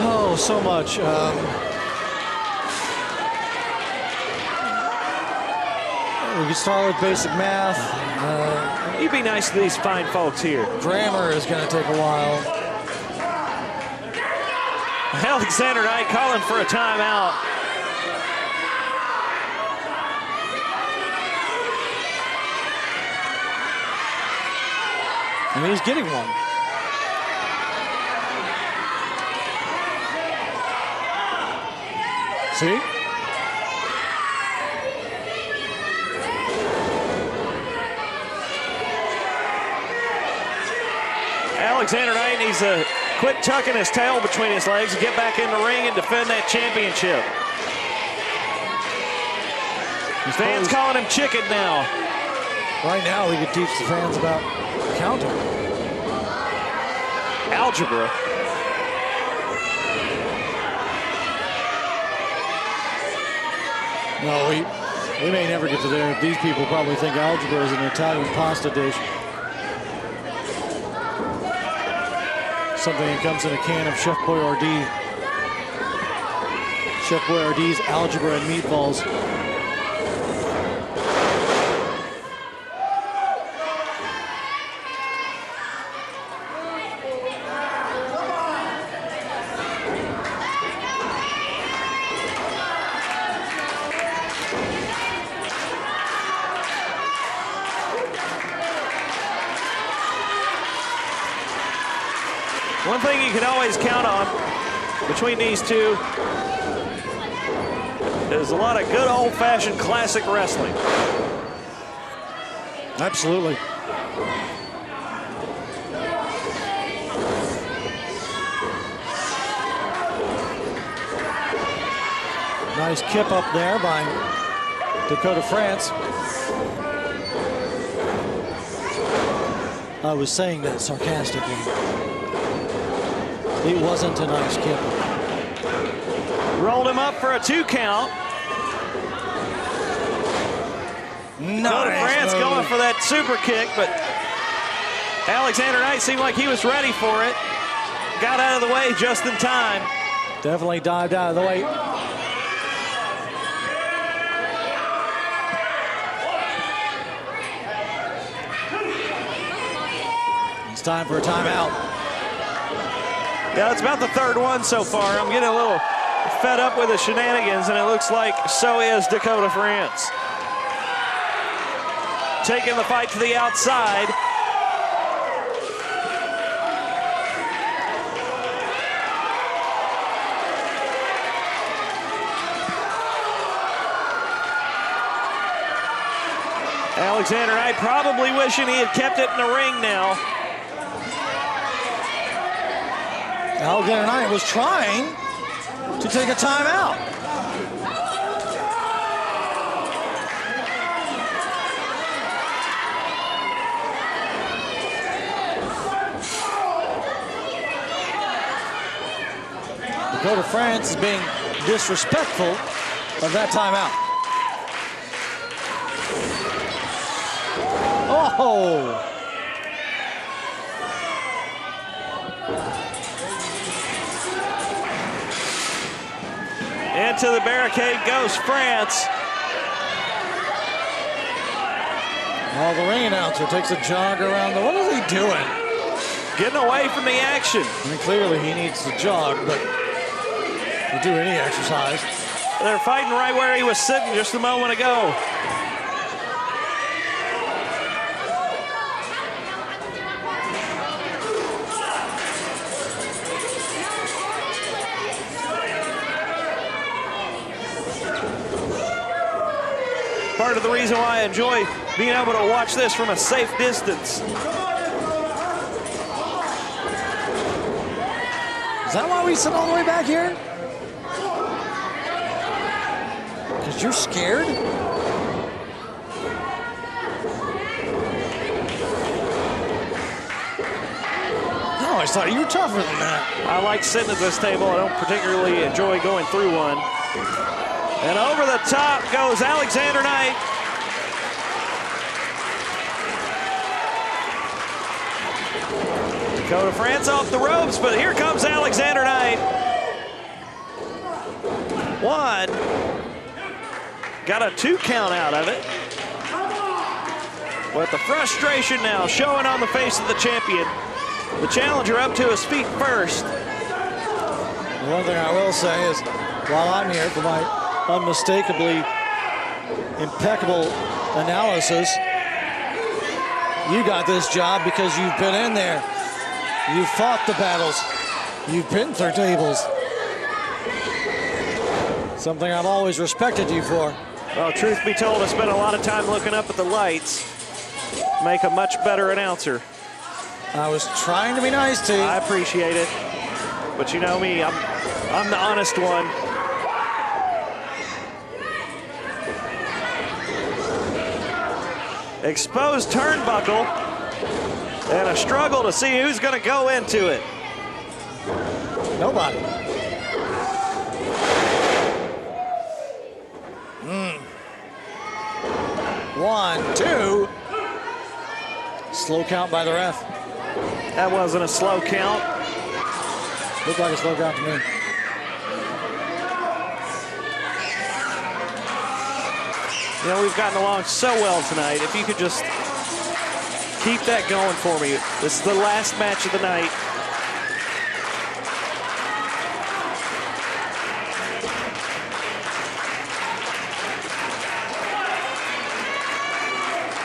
oh, so much. We can start with basic math. You be nice to these fine folks here. Grammar is going to take a while. Alexander Knight calling for a timeout. And he's getting one. See? Alexander Knight needs to quit tucking his tail between his legs and get back in the ring and defend that championship. His fans calling him chicken now. Right now, we could teach the fans about counting. Algebra. No, we may never get to there. These people probably think algebra is an Italian pasta dish. Something that comes in a can of Chef Boyardee. Chef Boyardee's algebra and meatballs. One thing you can always count on between these two is a lot of good old-fashioned classic wrestling. Absolutely. Nice kip up there by Dakota France. I was saying that sarcastically. It wasn't a nice kip. Rolled him up for a 2 count. Dakota France going for that super kick, but Alexander Knight seemed like he was ready for it. Got out of the way just in time. Definitely dived out of the way. It's time for a timeout. Yeah, it's about the 3rd one so far. I'm getting a little fed up with the shenanigans, and it looks like so is Dakota France. Taking the fight to the outside. Alexander Knight probably wishing he had kept it in the ring now. Alexander Knight was trying to take a timeout. Dakota France is being disrespectful of that timeout. Oh! Into the barricade goes France. Oh, the ring announcer takes a jog around the... What is he doing? Getting away from the action. I mean, clearly he needs to jog, but he'll do any exercise. They're fighting right where he was sitting just a moment ago. Part of the reason why I enjoy being able to watch this from a safe distance. Is that why we sit all the way back here? Because you're scared? No, I thought you were tougher than that. I like sitting at this table. I don't particularly enjoy going through one. And over the top goes Alexander Knight. Dakota France off the ropes, but here comes Alexander Knight. 1. Got a 2 count out of it. With the frustration now showing on the face of the champion. The challenger up to his feet first. The one thing I will say is, while I'm here for my unmistakably impeccable analysis, you got this job because you've been in there. You've fought the battles. You've been through tables. Something I've always respected you for. Well, truth be told, I spent a lot of time looking up at the lights. Make a much better announcer. I was trying to be nice to you. I appreciate it. But you know me, I'm the honest one. Exposed turnbuckle, and a struggle to see who's going to go into it. Nobody. 1, 2. Slow count by the ref. That wasn't a slow count. Looked like a slow count to me. You know, we've gotten along so well tonight. If you could just keep that going for me. This is the last match of the night.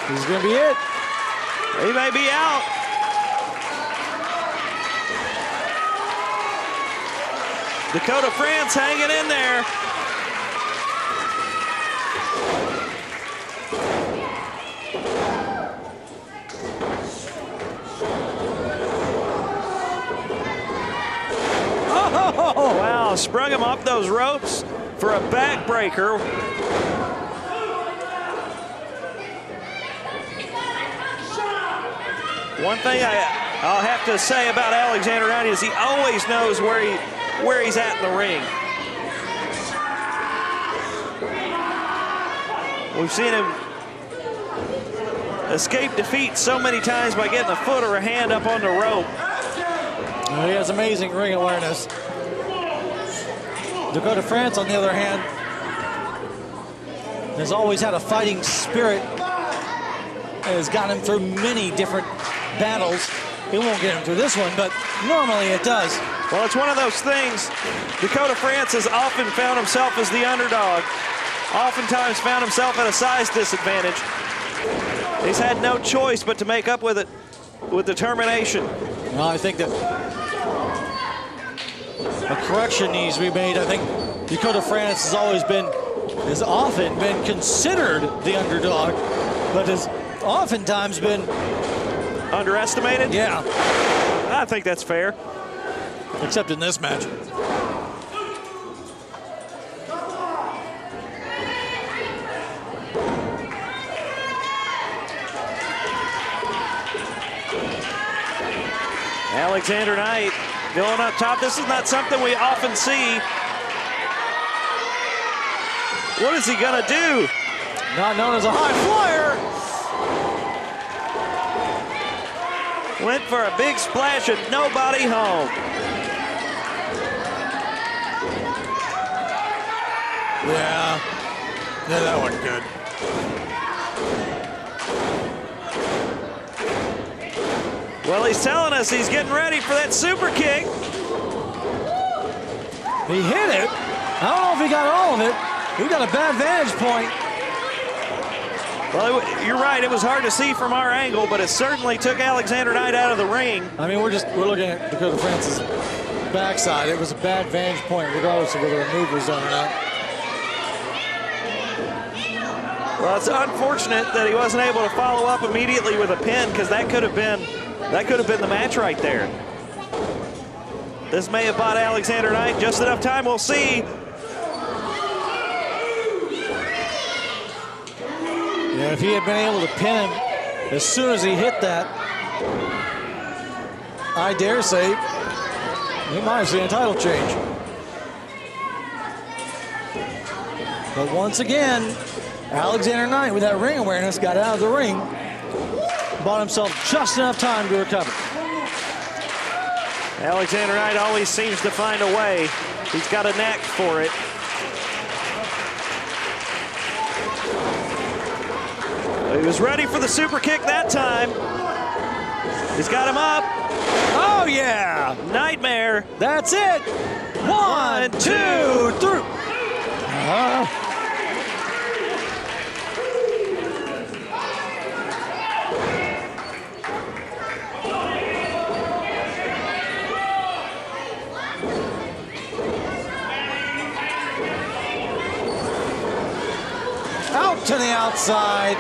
This is going to be it. He may be out. Dakota France hanging in there. Oh, wow, sprung him off those ropes for a backbreaker. One thing I'll have to say about Alexander Knight is he always knows where he's at in the ring. We've seen him escape defeat so many times by getting a foot or a hand up on the rope. He has amazing ring awareness. Dakota France, on the other hand, has always had a fighting spirit. Has gotten him through many different battles. It won't get him through this one, but normally it does. Well, it's one of those things. Dakota France has often found himself as the underdog. Oftentimes found himself at a size disadvantage. He's had no choice but to make up with it with determination. Well, I think that a correction needs to be made. I think Dakota France has often been considered the underdog, but has oftentimes been underestimated? Yeah. I think that's fair. Except in this match. Alexander Knight going up top. This is not something we often see. What is he gonna do? Not known as a high flyer. Went for a big splash and nobody home. Yeah, that wasn't good. Well, he's telling us he's getting ready for that super kick. He hit it. I don't know if he got all of it. He got a bad vantage point. Well, you're right. It was hard to see from our angle, but it certainly took Alexander Knight out of the ring. I mean, we're looking at Dakota France's backside. It was a bad vantage point, regardless of whether a move was done or not. Well, it's unfortunate that he wasn't able to follow up immediately with a pin, because that could have been the match right there. This may have bought Alexander Knight just enough time. We'll see. Yeah, if he had been able to pin him as soon as he hit that, I dare say he might have seen a title change. But once again, Alexander Knight, with that ring awareness, got out of the ring, bought himself just enough time to recover. Alexander Knight always seems to find a way. He's got a knack for it. He was ready for the super kick that time. He's got him up. Oh, yeah. Nightmare. That's it. 1, 2, 3. Out to the outside.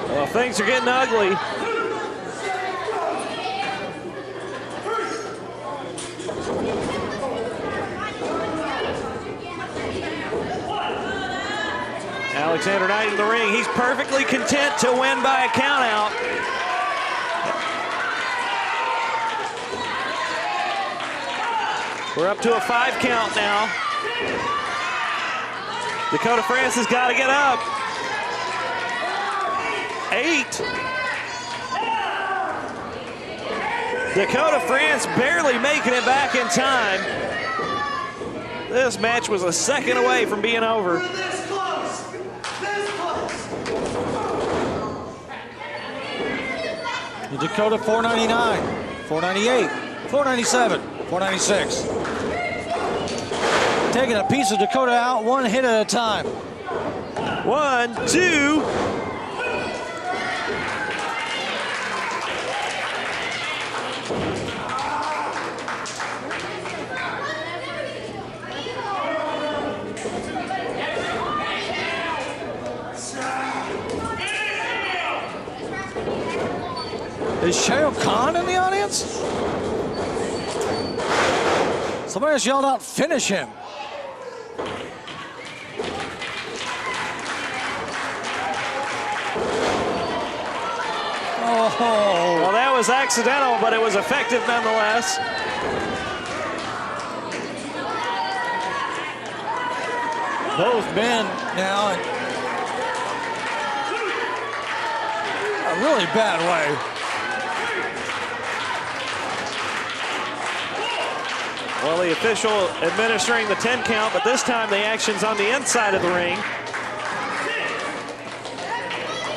Well, things are getting ugly. Alexander Knight in the ring. He's perfectly content to win by a count out. We're up to a 5 count now. Dakota France has got to get up. 8. Dakota France barely making it back in time. This match was a second away from being over. Dakota 499, 498, 497, 496. Taking a piece of Dakota out one hit at a time. 1, 2. Is Shao Kahn in the audience? Somebody has yelled out, finish him. Oh. Well, that was accidental, but it was effective nonetheless. Both men now in a really bad way. Well, the official administering the 10 count, but this time the action's on the inside of the ring.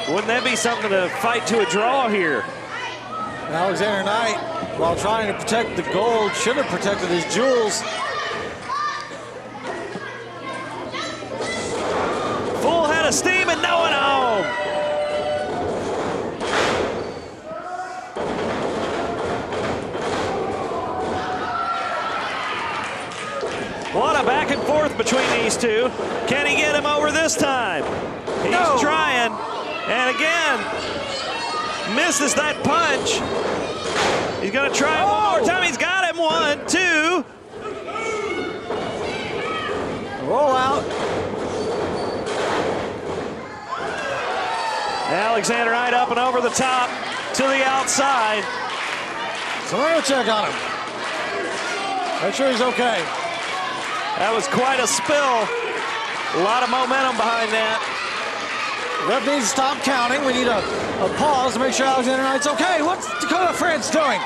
Wouldn't that be something to fight to a draw here? Alexander Knight, while trying to protect the gold, should have protected his jewels. Full head of steam and no one home. What a back and forth between these two. Can he get him over this time? He's trying, and again, misses that punch. He's gonna try it one more time. He's got him. 1, 2. Roll out. Alexander Knight up and over the top to the outside. Somebody will check on him. Make sure he's okay. That was quite a spill. A lot of momentum behind that. Ref needs to stop counting. We need a pause to make sure Alexander Knight's okay. What's Dakota France doing?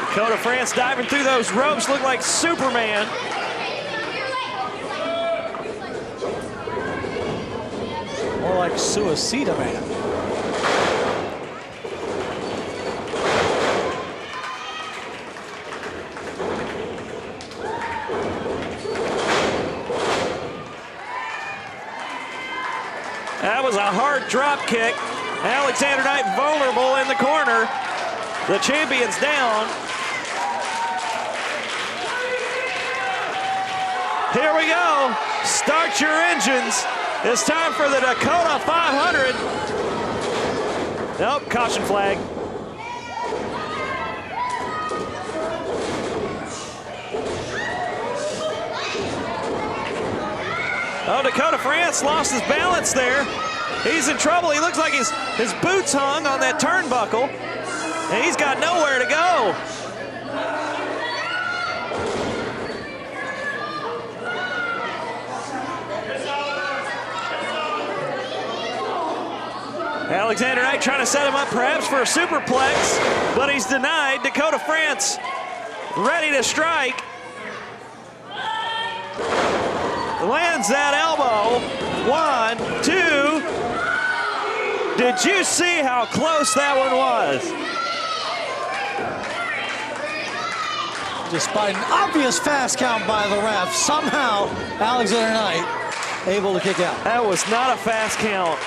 Dakota France diving through those ropes, looked like Superman. More like Suicida Man. That was a hard drop kick. Alexander Knight vulnerable in the corner. The champion's down. Here we go. Start your engines. It's time for the Dakota 500. Nope, caution flag. Oh, Dakota France lost his balance there. He's in trouble. He looks like his boots hung on that turnbuckle, and he's got nowhere to go. Alexander Knight trying to set him up perhaps for a superplex, but he's denied. Dakota France ready to strike. Lands that elbow. 1, 2. Did you see how close that one was? Despite an obvious fast count by the ref, somehow Alexander Knight able to kick out. That was not a fast count.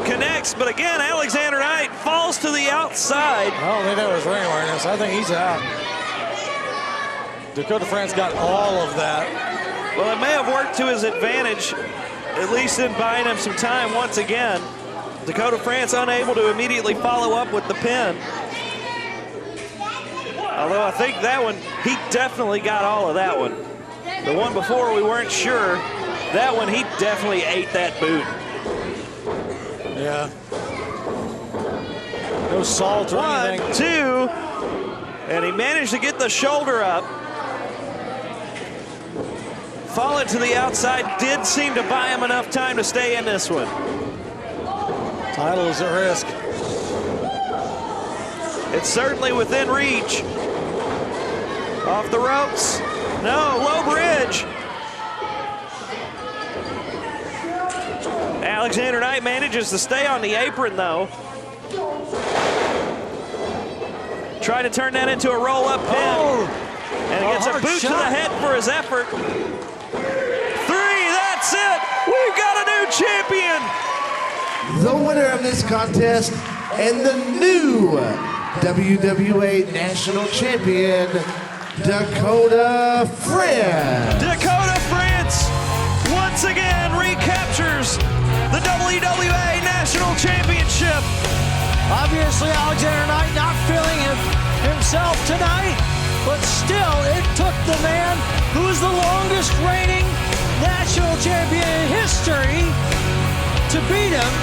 Connects, but again, Alexander Knight falls to the outside. I don't think that was ring awareness. I think he's out. Dakota France got all of that. Well, it may have worked to his advantage, at least in buying him some time once again. Dakota France unable to immediately follow up with the pin. Although I think that one, he definitely got all of that one. The one before, we weren't sure. That one, he definitely ate that boot. Yeah. No salt or anything. 1, 2. And he managed to get the shoulder up. Falling to the outside did seem to buy him enough time to stay in this one. Title is at risk. It's certainly within reach. Off the ropes. No, low bridge. Alexander Knight manages to stay on the apron, though. Trying to turn that into a roll-up pin. And he gets a boot to the head for his effort. 3, that's it! We've got a new champion! the winner of this contest and the new WWA National Champion, Dakota France. Dakota France once again recaptures the WWA National Championship. Obviously, Alexander Knight not feeling himself tonight, but still, it took the man who is the longest reigning national champion in history to beat him.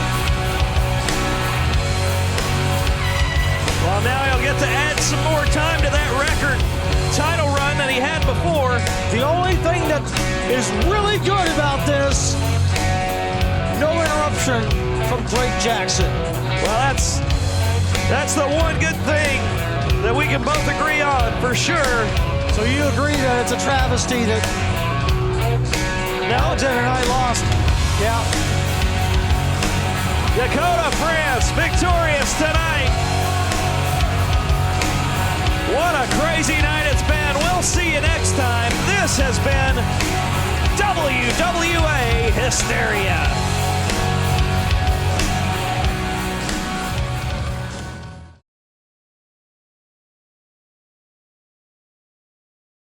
Well, now he'll get to add some more time to that record title run that he had before. The only thing that is really good about this, no interruption from Drake Jaxon. Well, that's the one good thing that we can both agree on, for sure. So you agree that it's a travesty that Alexander Knight lost? Yeah. Dakota France victorious tonight. What a crazy night it's been. We'll see you next time. This has been WWA Hysteria.